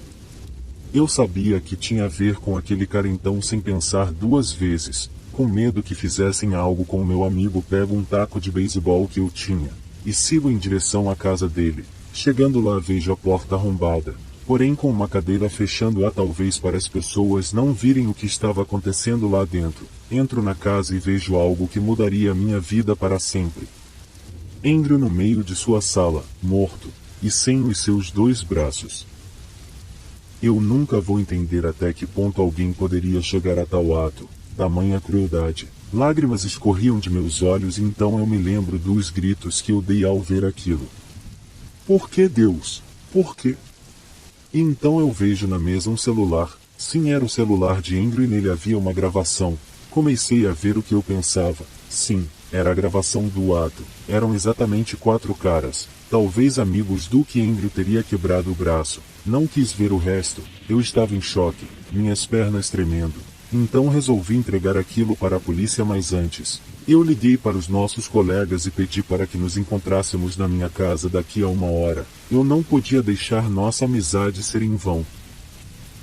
Eu sabia que tinha a ver com aquele cara, então sem pensar duas vezes, com medo que fizessem algo com o meu amigo, pego um taco de beisebol que eu tinha, e sigo em direção à casa dele. Chegando lá vejo a porta arrombada, porém com uma cadeira fechando-a talvez para as pessoas não virem o que estava acontecendo lá dentro. Entro na casa e vejo algo que mudaria a minha vida para sempre. Andrew no meio de sua sala, morto, e sem os seus 2 braços. Eu nunca vou entender até que ponto alguém poderia chegar a tal ato, tamanha crueldade. Lágrimas escorriam de meus olhos e então eu me lembro dos gritos que eu dei ao ver aquilo. Por que, Deus? Por quê? E então eu vejo na mesa um celular. Sim, era o celular de Andrew e nele havia uma gravação. Comecei a ver o que eu pensava. Sim, era a gravação do ato. Eram exatamente 4 caras, talvez amigos do que Andrew teria quebrado o braço. Não quis ver o resto. Eu estava em choque, minhas pernas tremendo. Então resolvi entregar aquilo para a polícia, mas antes, eu liguei para os nossos colegas e pedi para que nos encontrássemos na minha casa daqui a 1 hora. Eu não podia deixar nossa amizade ser em vão.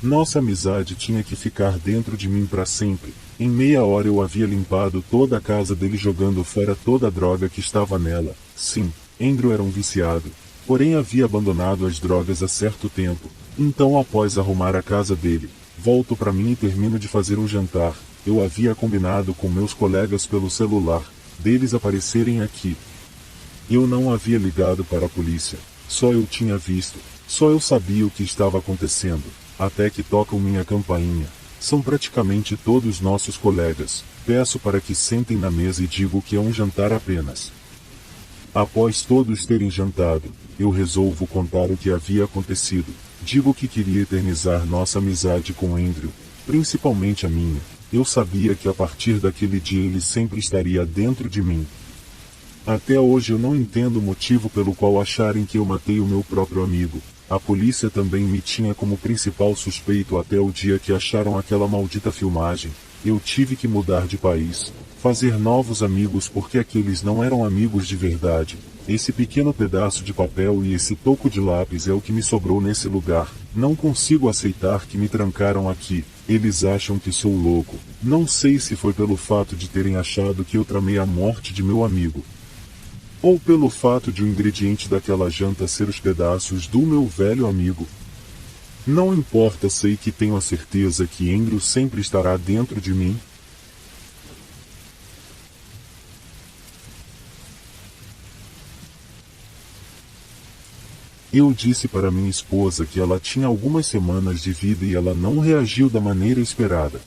Nossa amizade tinha que ficar dentro de mim para sempre. Em meia hora eu havia limpado toda a casa dele, jogando fora toda a droga que estava nela. Sim, Andrew era um viciado. Porém havia abandonado as drogas há certo tempo. Então após arrumar a casa dele, volto para mim e termino de fazer um jantar. Eu havia combinado com meus colegas pelo celular, deles aparecerem aqui. Eu não havia ligado para a polícia, só eu tinha visto, só eu sabia o que estava acontecendo, até que tocam minha campainha. São praticamente todos nossos colegas. Peço para que sentem na mesa e digo que é um jantar apenas. Após todos terem jantado, eu resolvo contar o que havia acontecido. Digo que queria eternizar nossa amizade com Andrew, principalmente a minha. Eu sabia que a partir daquele dia ele sempre estaria dentro de mim. Até hoje eu não entendo o motivo pelo qual acharem que eu matei o meu próprio amigo. A polícia também me tinha como principal suspeito até o dia que acharam aquela maldita filmagem. Eu tive que mudar de país, fazer novos amigos porque aqueles não eram amigos de verdade. Esse pequeno pedaço de papel e esse toco de lápis é o que me sobrou nesse lugar. Não consigo aceitar que me trancaram aqui. Eles acham que sou louco. Não sei se foi pelo fato de terem achado que eu tramei a morte de meu amigo, ou pelo fato de o ingrediente daquela janta ser os pedaços do meu velho amigo. Não importa, sei que tenho a certeza que Andrew sempre estará dentro de mim. Eu disse para minha esposa que ela tinha algumas semanas de vida e ela não reagiu da maneira esperada.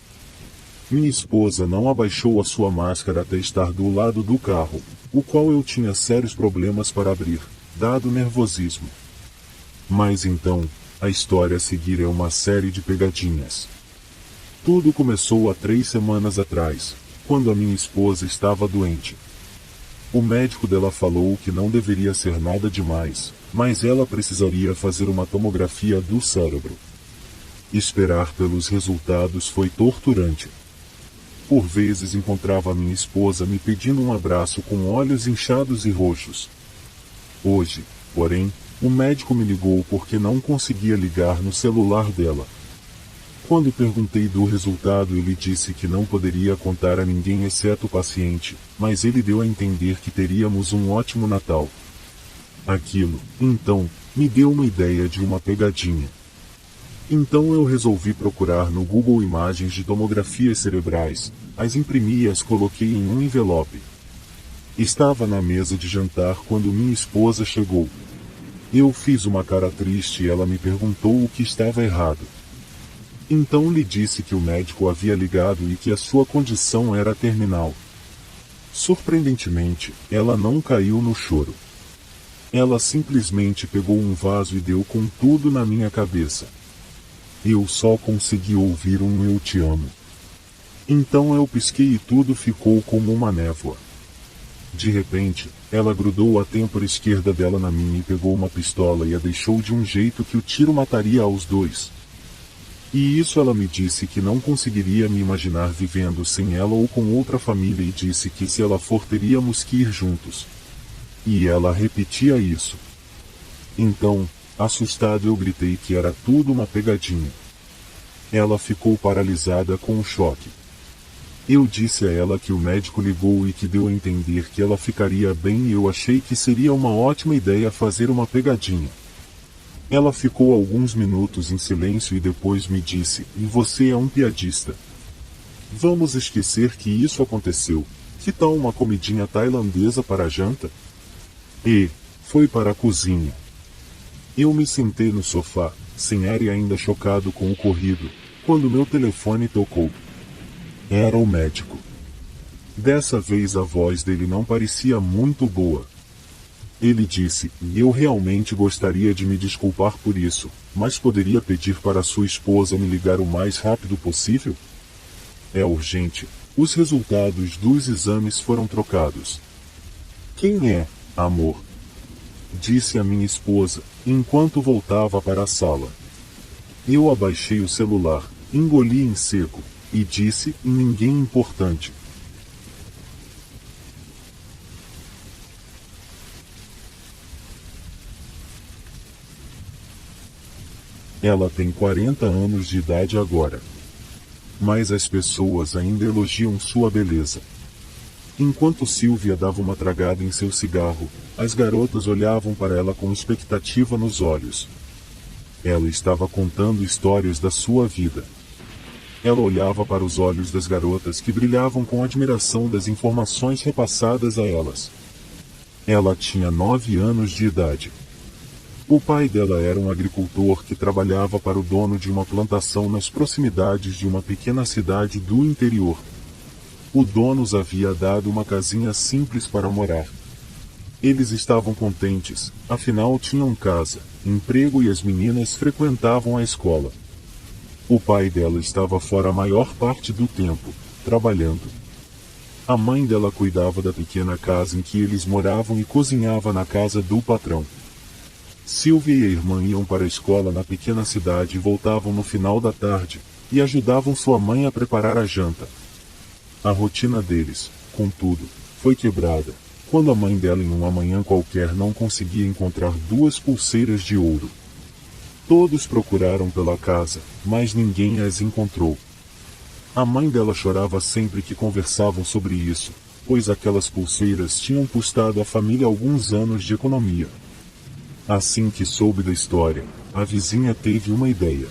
Minha esposa não abaixou a sua máscara até estar do lado do carro, o qual eu tinha sérios problemas para abrir, dado o nervosismo. Mas então, a história a seguir é uma série de pegadinhas. Tudo começou há 3 semanas atrás, quando a minha esposa estava doente. O médico dela falou que não deveria ser nada demais, mas ela precisaria fazer uma tomografia do cérebro. Esperar pelos resultados foi torturante. Por vezes encontrava minha esposa me pedindo um abraço com olhos inchados e roxos. Hoje, porém, o médico me ligou porque não conseguia ligar no celular dela. Quando perguntei do resultado, ele disse que não poderia contar a ninguém exceto o paciente, mas ele deu a entender que teríamos um ótimo Natal. Aquilo, então, me deu uma ideia de uma pegadinha. Então eu resolvi procurar no Google imagens de tomografias cerebrais, as imprimi e as coloquei em um envelope. Estava na mesa de jantar quando minha esposa chegou. Eu fiz uma cara triste e ela me perguntou o que estava errado. Então lhe disse que o médico havia ligado e que a sua condição era terminal. Surpreendentemente, ela não caiu no choro. Ela simplesmente pegou um vaso e deu com tudo na minha cabeça. Eu só consegui ouvir um "eu te amo". Então eu pisquei e tudo ficou como uma névoa. De repente, ela grudou a têmpora esquerda dela na minha e pegou uma pistola e a deixou de um jeito que o tiro mataria aos dois. E isso ela me disse que não conseguiria me imaginar vivendo sem ela ou com outra família e disse que se ela for teríamos que ir juntos. E ela repetia isso. Então, assustado eu gritei que era tudo uma pegadinha. Ela ficou paralisada com o choque. Eu disse a ela que o médico ligou e que deu a entender que ela ficaria bem e eu achei que seria uma ótima ideia fazer uma pegadinha. Ela ficou alguns minutos em silêncio e depois me disse: "E você é um piadista. Vamos esquecer que isso aconteceu. Que tal uma comidinha tailandesa para a janta?" E foi para a cozinha. Eu me sentei no sofá, sem ar e ainda chocado com o ocorrido, quando meu telefone tocou. Era o médico. Dessa vez a voz dele não parecia muito boa. Ele disse: "Eu realmente gostaria de me desculpar por isso, mas poderia pedir para sua esposa me ligar o mais rápido possível? É urgente. Os resultados dos exames foram trocados." "Quem é, amor?" disse a minha esposa, enquanto voltava para a sala. Eu abaixei o celular, engoli em seco, e disse: "Ninguém importante." Ela tem 40 anos de idade agora. Mas as pessoas ainda elogiam sua beleza. Enquanto Sylvia dava uma tragada em seu cigarro, as garotas olhavam para ela com expectativa nos olhos. Ela estava contando histórias da sua vida. Ela olhava para os olhos das garotas que brilhavam com admiração das informações repassadas a elas. Ela tinha 9 anos de idade. O pai dela era um agricultor que trabalhava para o dono de uma plantação nas proximidades de uma pequena cidade do interior. O dono os havia dado uma casinha simples para morar. Eles estavam contentes, afinal tinham casa, emprego e as meninas frequentavam a escola. O pai dela estava fora a maior parte do tempo, trabalhando. A mãe dela cuidava da pequena casa em que eles moravam e cozinhava na casa do patrão. Sylvia e a irmã iam para a escola na pequena cidade e voltavam no final da tarde, e ajudavam sua mãe a preparar a janta. A rotina deles, contudo, foi quebrada, quando a mãe dela em uma manhã qualquer não conseguia encontrar 2 pulseiras de ouro. Todos procuraram pela casa, mas ninguém as encontrou. A mãe dela chorava sempre que conversavam sobre isso, pois aquelas pulseiras tinham custado à família alguns anos de economia. Assim que soube da história, a vizinha teve uma ideia.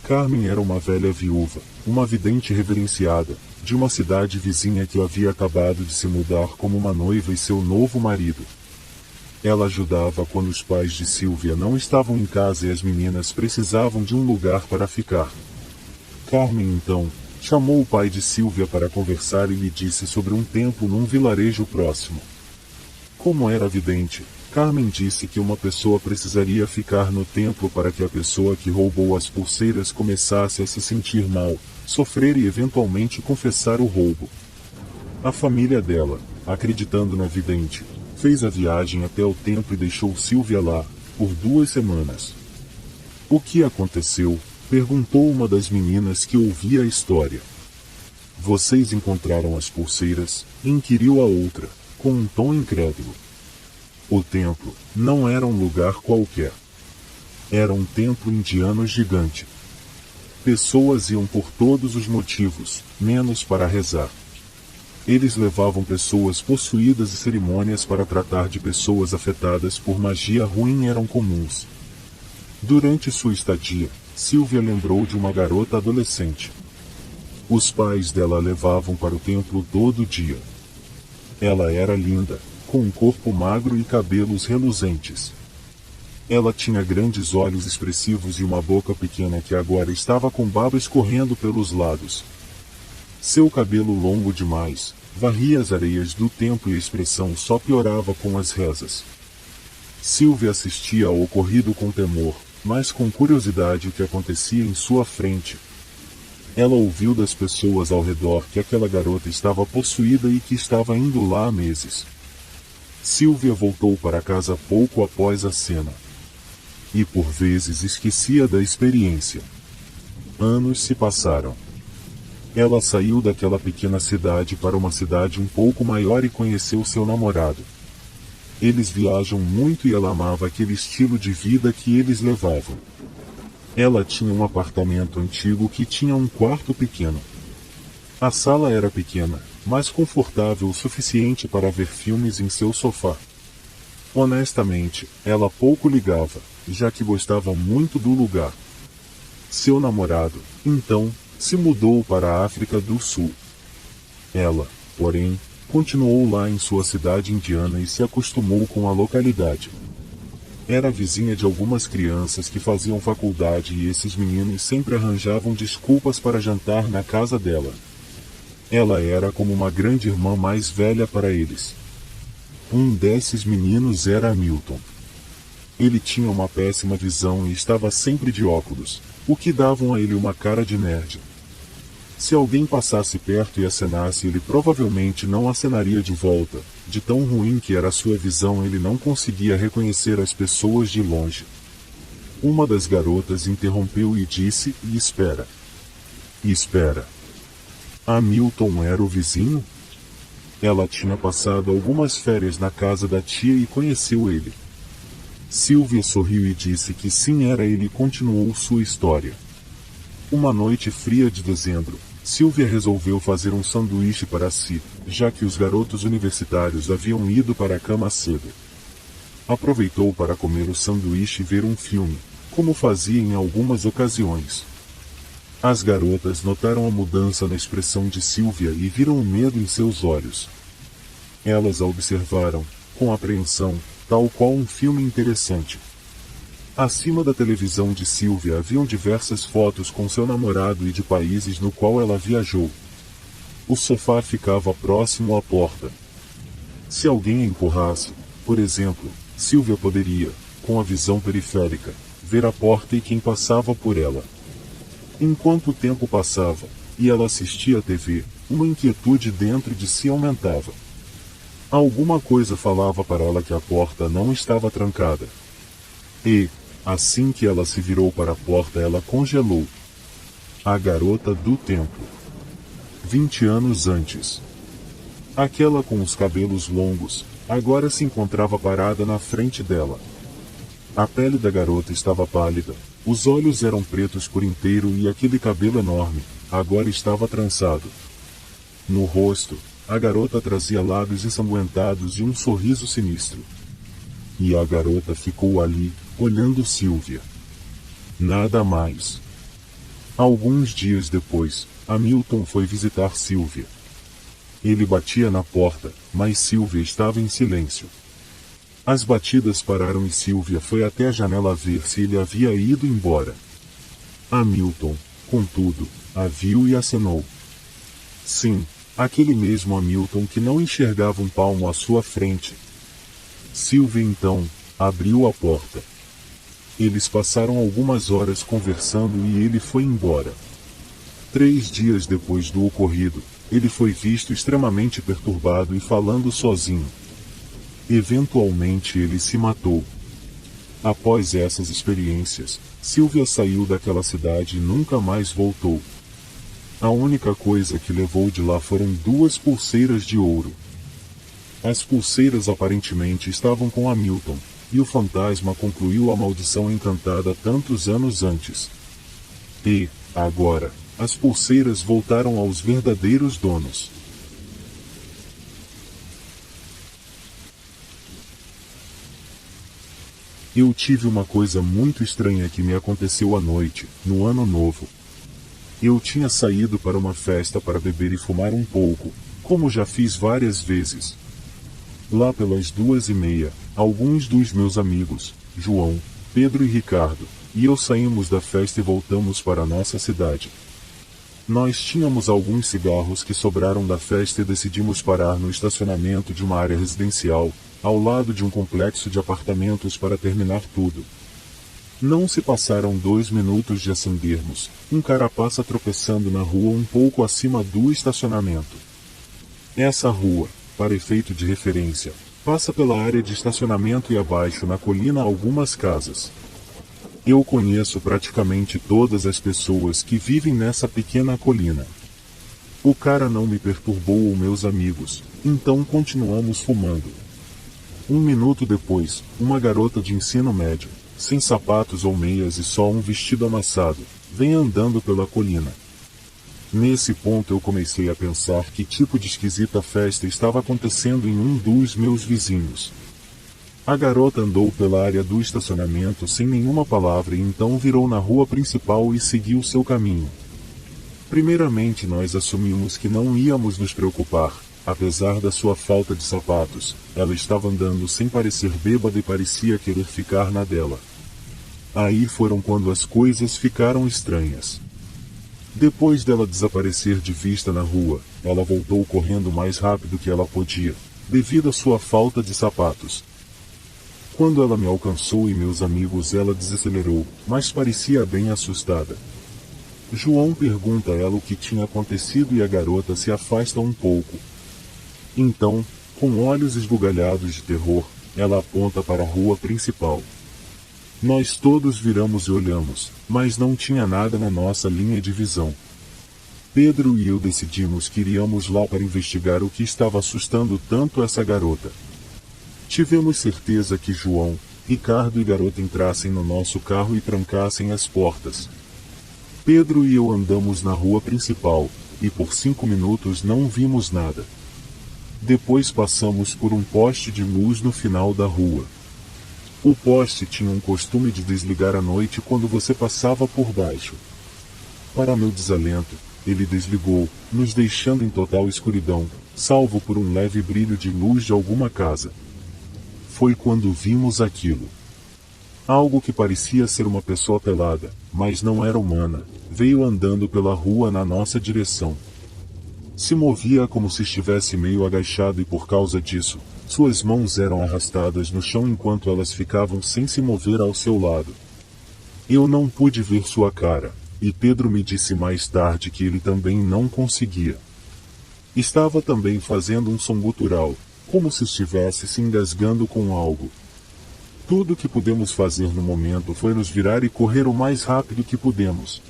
Carmen era uma velha viúva, uma vidente reverenciada, de uma cidade vizinha que havia acabado de se mudar como uma noiva e seu novo marido. Ela ajudava quando os pais de Sylvia não estavam em casa e as meninas precisavam de um lugar para ficar. Carmen então chamou o pai de Sylvia para conversar e lhe disse sobre um templo num vilarejo próximo. Como era vidente, Carmen disse que uma pessoa precisaria ficar no templo para que a pessoa que roubou as pulseiras começasse a se sentir mal, sofrer e eventualmente confessar o roubo. A família dela, acreditando na vidente, fez a viagem até o templo e deixou Sylvia lá, por 2 semanas. O que aconteceu? Perguntou uma das meninas que ouvia a história. Vocês encontraram as pulseiras? Inquiriu a outra, com um tom incrédulo. O templo não era um lugar qualquer. Era um templo indiano gigante. Pessoas iam por todos os motivos, menos para rezar. Eles levavam pessoas possuídas e cerimônias para tratar de pessoas afetadas por magia ruim eram comuns. Durante sua estadia, Sylvia lembrou de uma garota adolescente. Os pais dela a levavam para o templo todo dia. Ela era linda, com um corpo magro e cabelos reluzentes. Ela tinha grandes olhos expressivos e uma boca pequena que agora estava com baba escorrendo pelos lados. Seu cabelo longo demais varria as areias do templo e a expressão só piorava com as rezas. Sylvia assistia ao ocorrido com temor, mas com curiosidade o que acontecia em sua frente. Ela ouviu das pessoas ao redor que aquela garota estava possuída e que estava indo lá há meses. Sylvia voltou para casa pouco após a cena. E por vezes esquecia da experiência. Anos se passaram. Ela saiu daquela pequena cidade para uma cidade um pouco maior e conheceu seu namorado. Eles viajam muito e ela amava aquele estilo de vida que eles levavam. Ela tinha um apartamento antigo que tinha um quarto pequeno. A sala era pequena, mas confortável o suficiente para ver filmes em seu sofá. Honestamente, ela pouco ligava, já que gostava muito do lugar. Seu namorado, então, se mudou para a África do Sul. Ela, porém, continuou lá em sua cidade indiana e se acostumou com a localidade. Era vizinha de algumas crianças que faziam faculdade e esses meninos sempre arranjavam desculpas para jantar na casa dela. Ela era como uma grande irmã mais velha para eles. Um desses meninos era Hamilton. Ele tinha uma péssima visão e estava sempre de óculos, o que davam a ele uma cara de nerd. Se alguém passasse perto e acenasse, ele provavelmente não acenaria de volta, de tão ruim que era a sua visão, ele não conseguia reconhecer as pessoas de longe. Uma das garotas interrompeu e disse: espera. Espera. Hamilton era o vizinho? Ela tinha passado algumas férias na casa da tia e conheceu ele. Sylvia sorriu e disse que sim, era ele e continuou sua história. Uma noite fria de dezembro, Sylvia resolveu fazer um sanduíche para si, já que os garotos universitários haviam ido para a cama cedo. Aproveitou para comer o sanduíche e ver um filme, como fazia em algumas ocasiões. As garotas notaram a mudança na expressão de Sylvia e viram o medo em seus olhos. Elas a observaram, com apreensão, tal qual um filme interessante. Acima da televisão de Sylvia haviam diversas fotos com seu namorado e de países no qual ela viajou. O sofá ficava próximo à porta. Se alguém a empurrasse, por exemplo, Sylvia poderia, com a visão periférica, ver a porta e quem passava por ela. Enquanto o tempo passava, e ela assistia à TV, uma inquietude dentro de si aumentava. Alguma coisa falava para ela que a porta não estava trancada. E, assim que ela se virou para a porta, ela congelou. A garota do templo. 20 anos antes. Aquela com os cabelos longos, agora se encontrava parada na frente dela. A pele da garota estava pálida, os olhos eram pretos por inteiro e aquele cabelo enorme, agora estava trançado. No rosto, a garota trazia lábios ensanguentados e um sorriso sinistro. E a garota ficou ali, olhando Sylvia. Nada mais. Alguns dias depois, Hamilton foi visitar Sylvia. Ele batia na porta, mas Sylvia estava em silêncio. As batidas pararam e Sylvia foi até a janela ver se ele havia ido embora. Hamilton, contudo, a viu e acenou. Sim, aquele mesmo Hamilton que não enxergava um palmo à sua frente. Sylvia então abriu a porta. Eles passaram algumas horas conversando e ele foi embora. 3 dias depois do ocorrido, ele foi visto extremamente perturbado e falando sozinho. Eventualmente ele se matou. Após essas experiências, Sylvia saiu daquela cidade e nunca mais voltou. A única coisa que levou de lá foram 2 pulseiras de ouro. As pulseiras aparentemente estavam com Hamilton, e o fantasma concluiu a maldição encantada tantos anos antes. E, agora, as pulseiras voltaram aos verdadeiros donos. Eu tive uma coisa muito estranha que me aconteceu à noite, no Ano Novo. Eu tinha saído para uma festa para beber e fumar um pouco, como já fiz várias vezes. Lá pelas 2:30, alguns dos meus amigos, João, Pedro e Ricardo, e eu saímos da festa e voltamos para nossa cidade. Nós tínhamos alguns cigarros que sobraram da festa e decidimos parar no estacionamento de uma área residencial, ao lado de um complexo de apartamentos para terminar tudo. Não se passaram 2 minutos de acendermos, um cara passa tropeçando na rua um pouco acima do estacionamento. Essa rua, para efeito de referência, passa pela área de estacionamento e abaixo na colina algumas casas. Eu conheço praticamente todas as pessoas que vivem nessa pequena colina. O cara não me perturbou ou meus amigos, então continuamos fumando. 1 minuto depois, uma garota de ensino médio, sem sapatos ou meias e só um vestido amassado, vem andando pela colina. Nesse ponto eu comecei a pensar que tipo de esquisita festa estava acontecendo em um dos meus vizinhos. A garota andou pela área do estacionamento sem nenhuma palavra e então virou na rua principal e seguiu seu caminho. Primeiramente nós assumimos que não íamos nos preocupar, apesar da sua falta de sapatos, ela estava andando sem parecer bêbada e parecia querer ficar na dela. Aí foram quando as coisas ficaram estranhas. Depois dela desaparecer de vista na rua, ela voltou correndo mais rápido que ela podia, devido à sua falta de sapatos. Quando ela me alcançou e meus amigos, ela desacelerou, mas parecia bem assustada. João pergunta a ela o que tinha acontecido e a garota se afasta um pouco. Então, com olhos esbugalhados de terror, ela aponta para a rua principal. Nós todos viramos e olhamos, mas não tinha nada na nossa linha de visão. Pedro e eu decidimos que iríamos lá para investigar o que estava assustando tanto essa garota. Tivemos certeza que João, Ricardo e garota entrassem no nosso carro e trancassem as portas. Pedro e eu andamos na rua principal, e por 5 minutos não vimos nada. Depois passamos por um poste de luz no final da rua. O poste tinha um costume de desligar à noite quando você passava por baixo. Para meu desalento, ele desligou, nos deixando em total escuridão, salvo por um leve brilho de luz de alguma casa. Foi quando vimos aquilo. Algo que parecia ser uma pessoa pelada, mas não era humana, veio andando pela rua na nossa direção. Se movia como se estivesse meio agachado e por causa disso, suas mãos eram arrastadas no chão enquanto elas ficavam sem se mover ao seu lado. Eu não pude ver sua cara, e Pedro me disse mais tarde que ele também não conseguia. Estava também fazendo um som gutural, como se estivesse se engasgando com algo. Tudo que pudemos fazer no momento foi nos virar e correr o mais rápido que pudemos.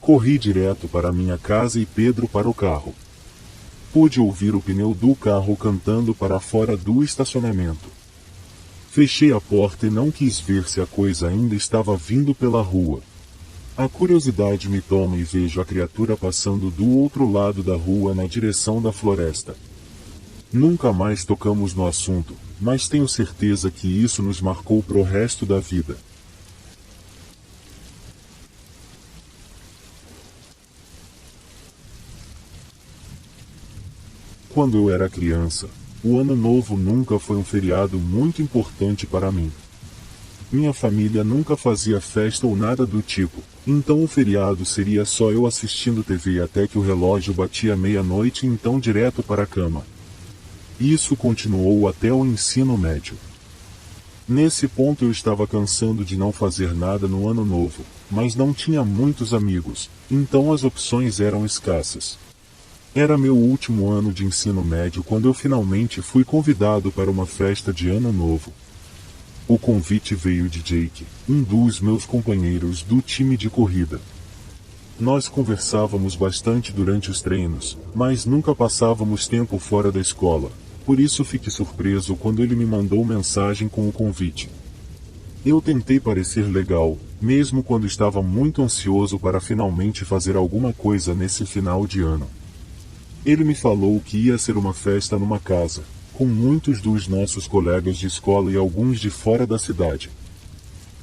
Corri direto para minha casa e Pedro para o carro. Pude ouvir o pneu do carro cantando para fora do estacionamento. Fechei a porta e não quis ver se a coisa ainda estava vindo pela rua. A curiosidade me toma e vejo a criatura passando do outro lado da rua na direção da floresta. Nunca mais tocamos no assunto, mas tenho certeza que isso nos marcou pro resto da vida. Quando eu era criança, o Ano Novo nunca foi um feriado muito importante para mim. Minha família nunca fazia festa ou nada do tipo, então o feriado seria só eu assistindo TV até que o relógio batia meia-noite e então direto para a cama. Isso continuou até o ensino médio. Nesse ponto eu estava cansando de não fazer nada no Ano Novo, mas não tinha muitos amigos, então as opções eram escassas. Era meu último ano de ensino médio quando eu finalmente fui convidado para uma festa de Ano Novo. O convite veio de Jake, um dos meus companheiros do time de corrida. Nós conversávamos bastante durante os treinos, mas nunca passávamos tempo fora da escola, por isso fiquei surpreso quando ele me mandou mensagem com o convite. Eu tentei parecer legal, mesmo quando estava muito ansioso para finalmente fazer alguma coisa nesse final de ano. Ele me falou que ia ser uma festa numa casa, com muitos dos nossos colegas de escola e alguns de fora da cidade.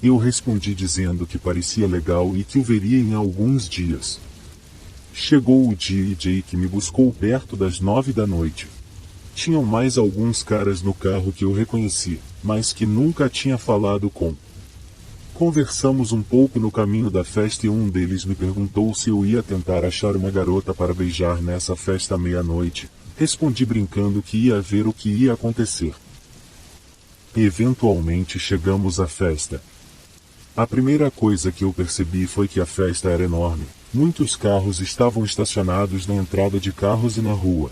Eu respondi dizendo que parecia legal e que o veria em alguns dias. Chegou o dia e Jake me buscou perto das 9 da noite. Tinham mais alguns caras no carro que eu reconheci, mas que nunca tinha falado com. Conversamos um pouco no caminho da festa e um deles me perguntou se eu ia tentar achar uma garota para beijar nessa festa à meia-noite. Respondi brincando que ia ver o que ia acontecer. Eventualmente chegamos à festa. A primeira coisa que eu percebi foi que a festa era enorme. Muitos carros estavam estacionados na entrada de carros e na rua.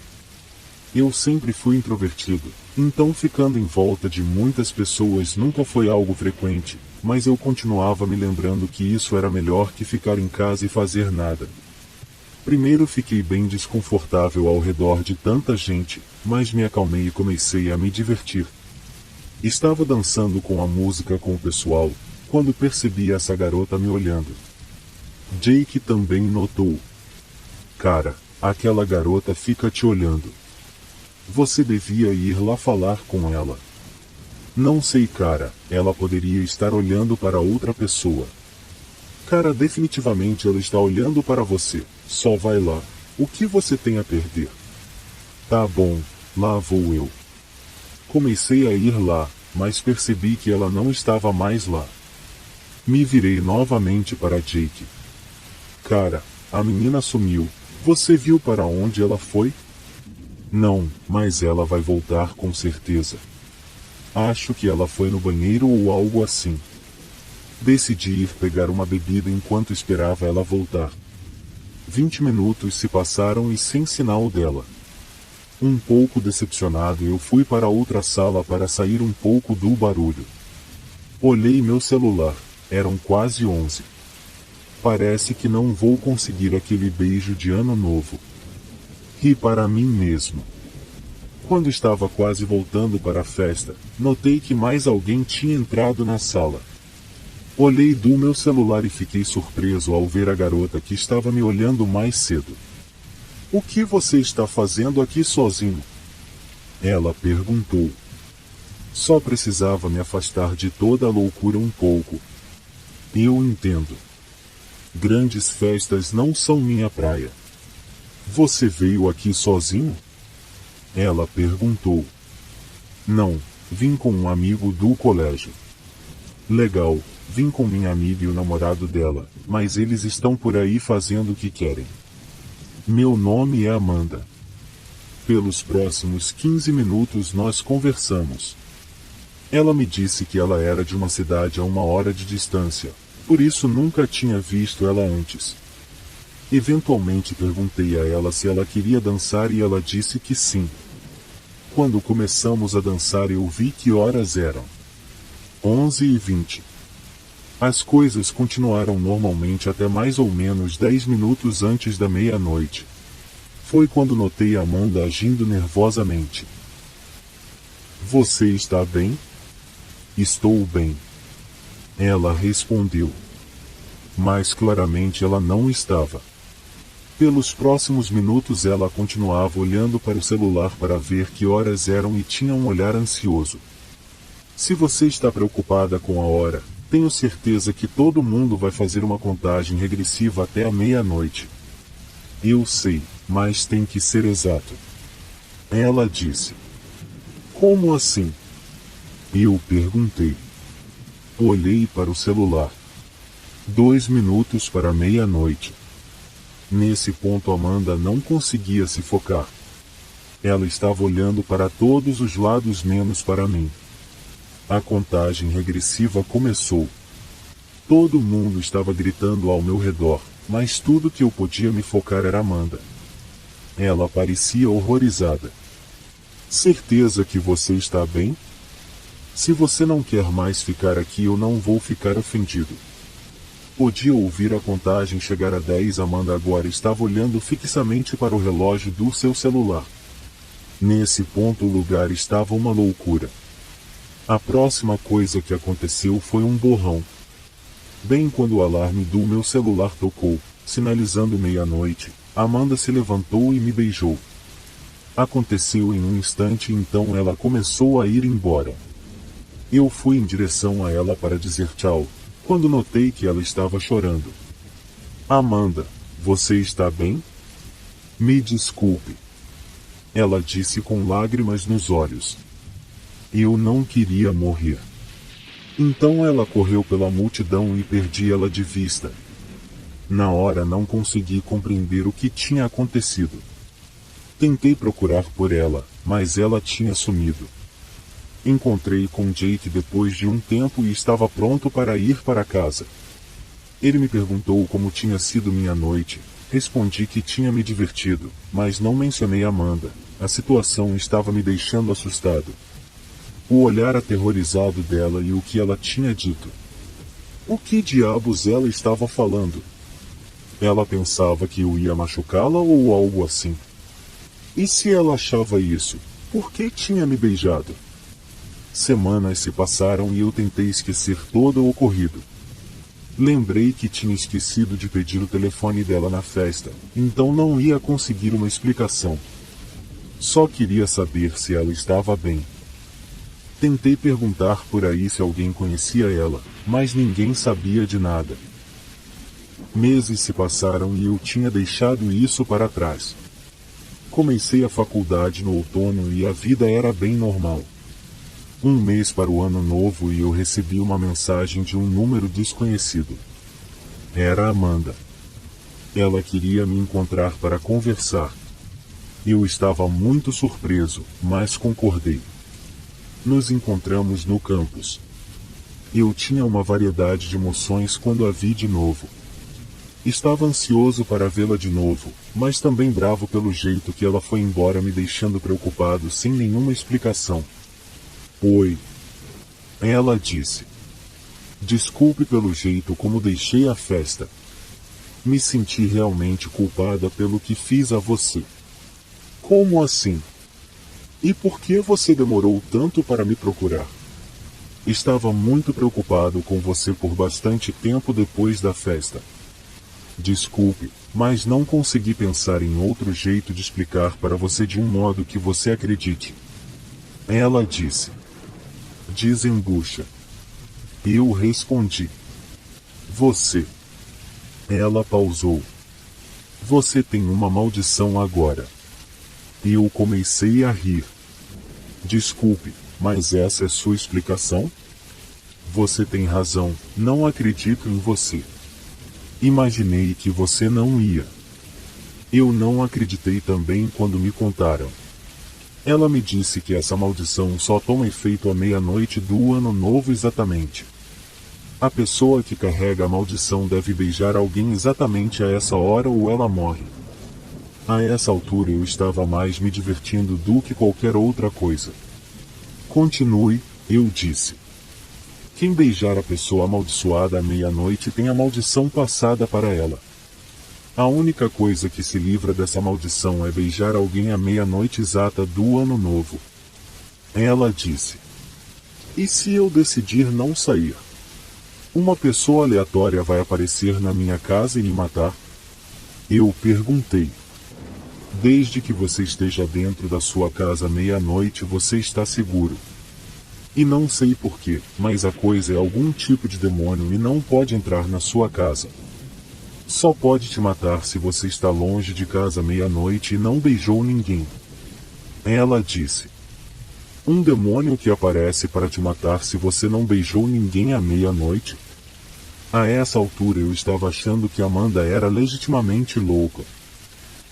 Eu sempre fui introvertido, então ficando em volta de muitas pessoas nunca foi algo frequente, mas eu continuava me lembrando que isso era melhor que ficar em casa e fazer nada. Primeiro fiquei bem desconfortável ao redor de tanta gente, mas me acalmei e comecei a me divertir. Estava dançando com a música com o pessoal, quando percebi essa garota me olhando. Jake também notou. Cara, aquela garota fica te olhando. Você devia ir lá falar com ela. Não sei, cara, ela poderia estar olhando para outra pessoa. Cara, definitivamente ela está olhando para você, só vai lá. O que você tem a perder? Tá bom, lá vou eu. Comecei a ir lá, mas percebi que ela não estava mais lá. Me virei novamente para Jake. Cara, a menina sumiu. Você viu para onde ela foi? Não, mas ela vai voltar com certeza. Acho que ela foi no banheiro ou algo assim. Decidi ir pegar uma bebida enquanto esperava ela voltar. 20 minutos se passaram e sem sinal dela. Um pouco decepcionado eu fui para outra sala para sair um pouco do barulho. Olhei meu celular, eram quase 11. Parece que não vou conseguir aquele beijo de ano novo. Ri para mim mesmo. Quando estava quase voltando para a festa, notei que mais alguém tinha entrado na sala. Olhei do meu celular e fiquei surpreso ao ver a garota que estava me olhando mais cedo. O que você está fazendo aqui sozinho? Ela perguntou. Só precisava me afastar de toda a loucura um pouco. Eu entendo. Grandes festas não são minha praia. Você veio aqui sozinho? Ela perguntou. Não, vim com um amigo do colégio. Legal, vim com minha amiga e o namorado dela, mas eles estão por aí fazendo o que querem. Meu nome é Amanda. Pelos próximos 15 minutos nós conversamos. Ela me disse que ela era de uma cidade a 1 hora de distância, por isso nunca tinha visto ela antes. Eventualmente perguntei a ela se ela queria dançar e ela disse que sim. Quando começamos a dançar eu vi que horas eram. 11h20. As coisas continuaram normalmente até mais ou menos 10 minutos antes da meia-noite. Foi quando notei Amanda agindo nervosamente. Você está bem? Estou bem. Ela respondeu. Mas claramente ela não estava. Pelos próximos minutos ela continuava olhando para o celular para ver que horas eram e tinha um olhar ansioso. Se você está preocupada com a hora, tenho certeza que todo mundo vai fazer uma contagem regressiva até a meia-noite. Eu sei, mas tem que ser exato. Ela disse. Como assim? Eu perguntei. Olhei para o celular. 2 minutos para meia-noite. Nesse ponto Amanda não conseguia se focar. Ela estava olhando para todos os lados menos para mim. A contagem regressiva começou. Todo mundo estava gritando ao meu redor, mas tudo que eu podia me focar era Amanda. Ela parecia horrorizada. Certeza que você está bem? Se você não quer mais ficar aqui, eu não vou ficar ofendido. Podia ouvir a contagem chegar a 10. Amanda agora estava olhando fixamente para o relógio do seu celular. Nesse ponto o lugar estava uma loucura. A próxima coisa que aconteceu foi um borrão. Bem quando o alarme do meu celular tocou, sinalizando meia-noite, Amanda se levantou e me beijou. Aconteceu em um instante e então ela começou a ir embora. Eu fui em direção a ela para dizer tchau, quando notei que ela estava chorando. Amanda, você está bem? Me desculpe. Ela disse com lágrimas nos olhos. Eu não queria morrer. Então ela correu pela multidão e perdi ela de vista. Na hora não consegui compreender o que tinha acontecido. Tentei procurar por ela, mas ela tinha sumido. Encontrei com Jake depois de um tempo e estava pronto para ir para casa. Ele me perguntou como tinha sido minha noite. Respondi que tinha me divertido, mas não mencionei Amanda. A situação estava me deixando assustado. O olhar aterrorizado dela e o que ela tinha dito. O que diabos ela estava falando? Ela pensava que eu ia machucá-la ou algo assim? E se ela achava isso, por que tinha me beijado? Semanas se passaram e eu tentei esquecer todo o ocorrido. Lembrei que tinha esquecido de pedir o telefone dela na festa, então não ia conseguir uma explicação. Só queria saber se ela estava bem. Tentei perguntar por aí se alguém conhecia ela, mas ninguém sabia de nada. Meses se passaram e eu tinha deixado isso para trás. Comecei a faculdade no outono e a vida era bem normal. Um mês para o ano novo e eu recebi uma mensagem de um número desconhecido. Era Amanda. Ela queria me encontrar para conversar. Eu estava muito surpreso, mas concordei. Nos encontramos no campus. Eu tinha uma variedade de emoções quando a vi de novo. Estava ansioso para vê-la de novo, mas também bravo pelo jeito que ela foi embora, me deixando preocupado sem nenhuma explicação. Oi. Ela disse. Desculpe pelo jeito como deixei a festa. Me senti realmente culpada pelo que fiz a você. Como assim? E por que você demorou tanto para me procurar? Estava muito preocupado com você por bastante tempo depois da festa. Desculpe, mas não consegui pensar em outro jeito de explicar para você de um modo que você acredite. Ela disse. Desembucha. Eu respondi. Você. Ela pausou. Você tem uma maldição agora. Eu comecei a rir. Desculpe, mas essa é sua explicação? Você tem razão, não acredito em você. Imaginei que você não ia. Eu não acreditei também quando me contaram. Ela me disse que essa maldição só toma efeito à meia-noite do ano novo exatamente. A pessoa que carrega a maldição deve beijar alguém exatamente a essa hora ou ela morre. A essa altura eu estava mais me divertindo do que qualquer outra coisa. Continue, eu disse. Quem beijar a pessoa amaldiçoada à meia-noite tem a maldição passada para ela. A única coisa que se livra dessa maldição é beijar alguém à meia-noite exata do ano novo. Ela disse. E se eu decidir não sair? Uma pessoa aleatória vai aparecer na minha casa e me matar? Eu perguntei. Desde que você esteja dentro da sua casa à meia-noite você está seguro. E não sei porquê, mas a coisa é algum tipo de demônio e não pode entrar na sua casa. Só pode te matar se você está longe de casa à meia-noite e não beijou ninguém. Ela disse. Um demônio que aparece para te matar se você não beijou ninguém à meia-noite? A essa altura eu estava achando que Amanda era legitimamente louca.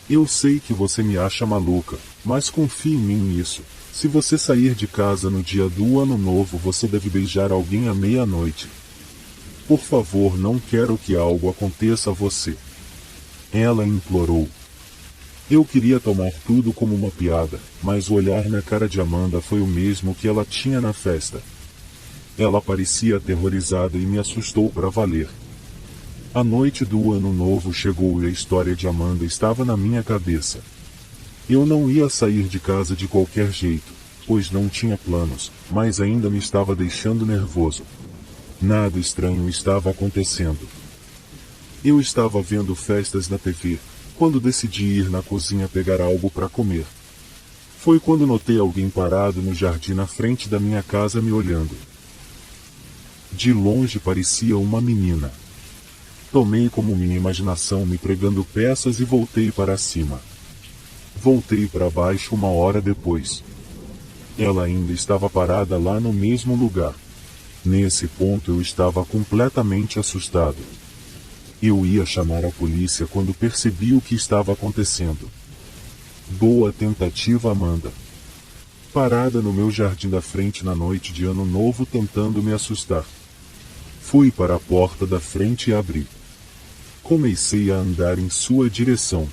Eu sei que você me acha maluca, mas confie em mim nisso. Se você sair de casa no dia do ano novo você deve beijar alguém à meia-noite. Por favor, não quero que algo aconteça a você. Ela implorou. Eu queria tomar tudo como uma piada, mas o olhar na cara de Amanda foi o mesmo que ela tinha na festa. Ela parecia aterrorizada e me assustou para valer. A noite do ano novo chegou e a história de Amanda estava na minha cabeça. Eu não ia sair de casa de qualquer jeito, pois não tinha planos, mas ainda me estava deixando nervoso. Nada estranho estava acontecendo. Eu estava vendo festas na TV, quando decidi ir na cozinha pegar algo para comer. Foi quando notei alguém parado no jardim na frente da minha casa me olhando. De longe parecia uma menina. Tomei como minha imaginação me pregando peças e voltei para cima. Voltei para baixo uma hora depois. Ela ainda estava parada lá no mesmo lugar. Nesse ponto eu estava completamente assustado. Eu ia chamar a polícia quando percebi o que estava acontecendo. Boa tentativa, Amanda. Parada no meu jardim da frente na noite de ano novo tentando me assustar. Fui para a porta da frente e abri. Comecei a andar em sua direção.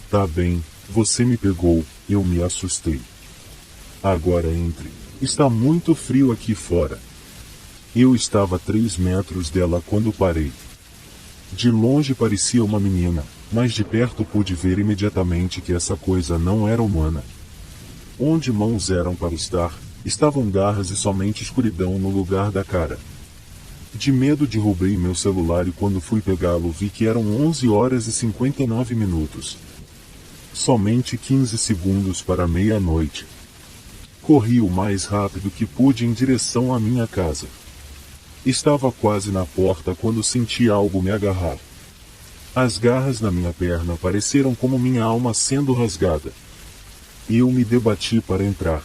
Tá bem, você me pegou, eu me assustei. Agora entre. Está muito frio aqui fora. Eu estava a 3 metros dela quando parei. De longe parecia uma menina, mas de perto pude ver imediatamente que essa coisa não era humana. Onde mãos eram para estar, estavam garras e somente escuridão no lugar da cara. De medo derrubei meu celular e quando fui pegá-lo vi que eram 11 horas e 59 minutos. Somente 15 segundos para meia-noite. Corri o mais rápido que pude em direção à minha casa. Estava quase na porta quando senti algo me agarrar. As garras na minha perna pareceram como minha alma sendo rasgada. Eu me debati para entrar.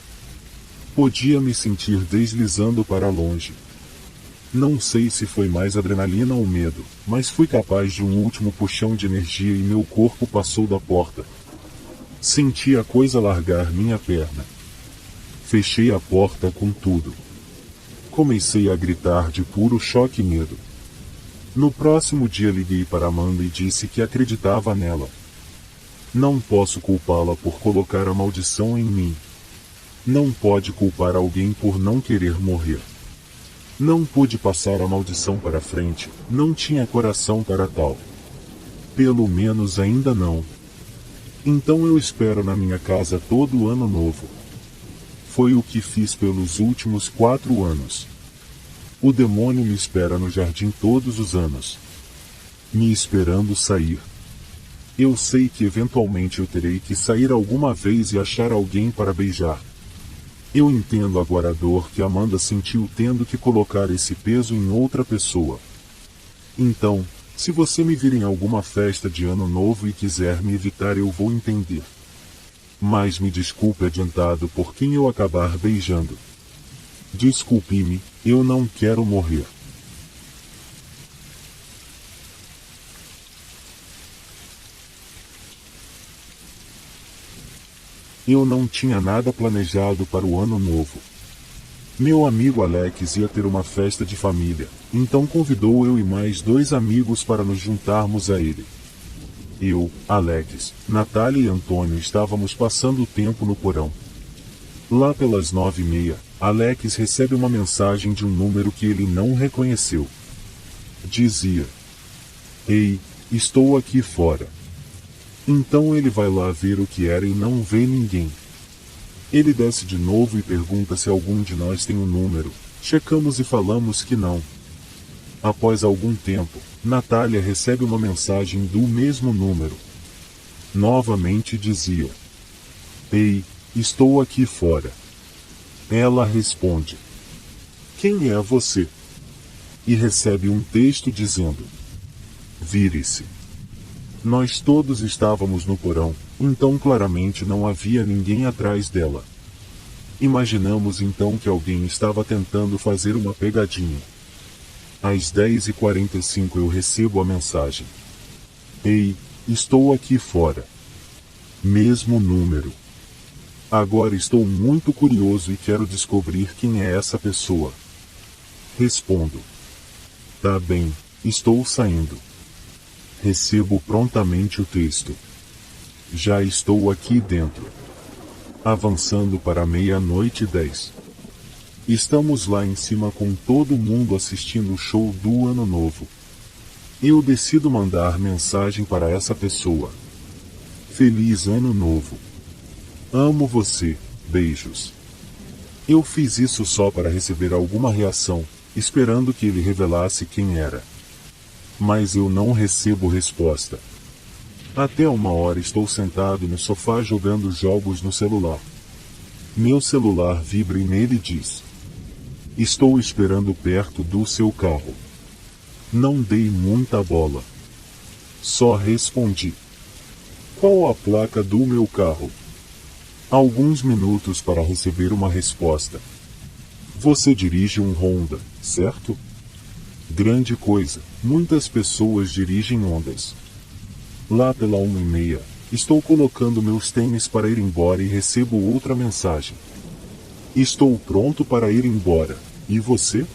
Podia me sentir deslizando para longe. Não sei se foi mais adrenalina ou medo, mas fui capaz de um último puxão de energia e meu corpo passou da porta. Senti a coisa largar minha perna. Fechei a porta com tudo. Comecei a gritar de puro choque e medo. No próximo dia liguei para Amanda e disse que acreditava nela. Não posso culpá-la por colocar a maldição em mim. Não pode culpar alguém por não querer morrer. Não pude passar a maldição para frente, não tinha coração para tal. Pelo menos ainda não. Então eu espero na minha casa todo ano novo. Foi o que fiz pelos últimos 4 anos. O demônio me espera no jardim todos os anos. Me esperando sair. Eu sei que eventualmente eu terei que sair alguma vez e achar alguém para beijar. Eu entendo agora a dor que Amanda sentiu tendo que colocar esse peso em outra pessoa. Então, se você me vir em alguma festa de ano novo e quiser me evitar, eu vou entender. Mas me desculpe adiantado por quem eu acabar beijando. Desculpe-me, eu não quero morrer. Eu não tinha nada planejado para o ano novo. Meu amigo Alex ia ter uma festa de família, então convidou eu e mais 2 amigos para nos juntarmos a ele. Eu, Alex, Natália e Antônio estávamos passando o tempo no porão. Lá pelas 9h30, Alex recebe uma mensagem de um número que ele não reconheceu. Dizia: "Ei, estou aqui fora." Então ele vai lá ver o que era e não vê ninguém. Ele desce de novo e pergunta se algum de nós tem um número. Checamos e falamos que não. Após algum tempo, Natália recebe uma mensagem do mesmo número. Novamente dizia: "Ei, estou aqui fora." Ela responde: "Quem é você?" E recebe um texto dizendo: "Vire-se." Nós todos estávamos no porão, então claramente não havia ninguém atrás dela. Imaginamos então que alguém estava tentando fazer uma pegadinha. Às 10h45 eu recebo a mensagem: "Ei, estou aqui fora." Mesmo número. Agora estou muito curioso e quero descobrir quem é essa pessoa. Respondo: "Tá bem, estou saindo." Recebo prontamente o texto: Já estou aqui dentro. Avançando para 00:10. Estamos lá em cima com todo mundo assistindo o show do Ano Novo. Eu decido mandar mensagem para essa pessoa. Feliz Ano Novo. Amo você, beijos. Eu fiz isso só para receber alguma reação, esperando que ele revelasse quem era. Mas eu não recebo resposta. Até 1 hora estou sentado no sofá jogando jogos no celular. Meu celular vibra e nele diz: estou esperando perto do seu carro. Não dei muita bola. Só respondi: qual a placa do meu carro? Alguns minutos para receber uma resposta. Você dirige um Honda, certo? Grande coisa, muitas pessoas dirigem Hondas. Lá pela 1:30, estou colocando meus tênis para ir embora e recebo outra mensagem. Estou pronto para ir embora, e você?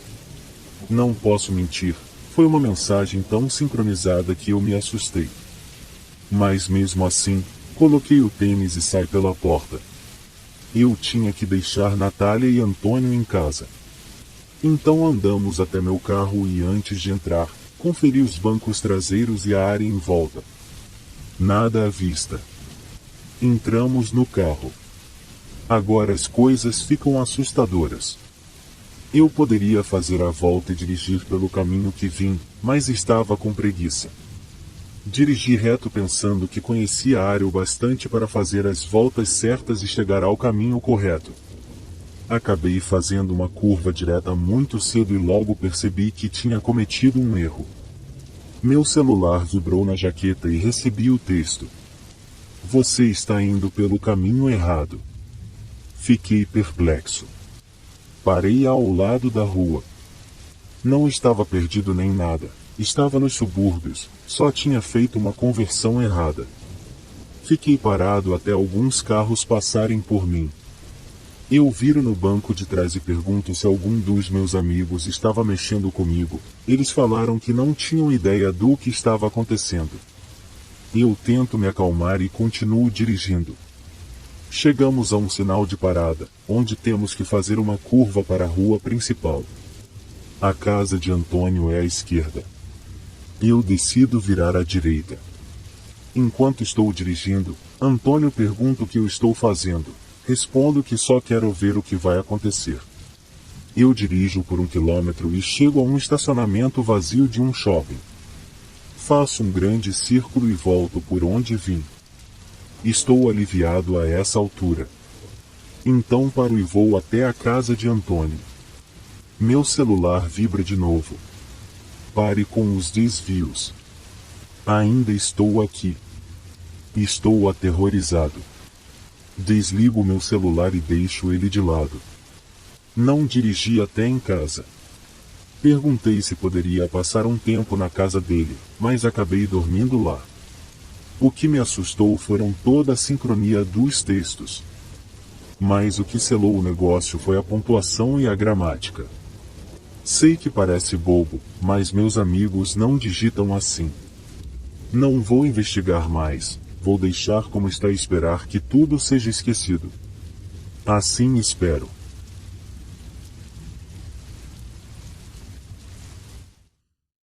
Não posso mentir, foi uma mensagem tão sincronizada que eu me assustei. Mas mesmo assim, coloquei o tênis e saí pela porta. Eu tinha que deixar Natália e Antônio em casa. Então andamos até meu carro e antes de entrar, conferi os bancos traseiros e a área em volta. Nada à vista. Entramos no carro. Agora as coisas ficam assustadoras. Eu poderia fazer a volta e dirigir pelo caminho que vim, mas estava com preguiça. Dirigi reto pensando que conhecia a área o bastante para fazer as voltas certas e chegar ao caminho correto. Acabei fazendo uma curva direta muito cedo e logo percebi que tinha cometido um erro. Meu celular vibrou na jaqueta e recebi o texto: você está indo pelo caminho errado. Fiquei perplexo. Parei ao lado da rua. Não estava perdido nem nada, estava nos subúrbios, só tinha feito uma conversão errada. Fiquei parado até alguns carros passarem por mim. Eu viro no banco de trás e pergunto se algum dos meus amigos estava mexendo comigo. Eles falaram que não tinham ideia do que estava acontecendo. Eu tento me acalmar e continuo dirigindo. Chegamos a um sinal de parada, onde temos que fazer uma curva para a rua principal. A casa de Antônio é à esquerda. Eu decido virar à direita. Enquanto estou dirigindo, Antônio pergunta o que eu estou fazendo. Respondo que só quero ver o que vai acontecer. Eu dirijo por 1 quilômetro e chego a um estacionamento vazio de um shopping. Faço um grande círculo e volto por onde vim. Estou aliviado a essa altura. Então paro e vou até a casa de Antônio. Meu celular vibra de novo. Pare com os desvios. Ainda estou aqui. Estou aterrorizado. Desligo meu celular e deixo ele de lado. Não dirigi até em casa. Perguntei se poderia passar um tempo na casa dele, mas acabei dormindo lá. O que me assustou foram toda a sincronia dos textos. Mas o que selou o negócio foi a pontuação e a gramática. Sei que parece bobo, mas meus amigos não digitam assim. Não vou investigar mais. Vou deixar como está e esperar que tudo seja esquecido. Assim espero.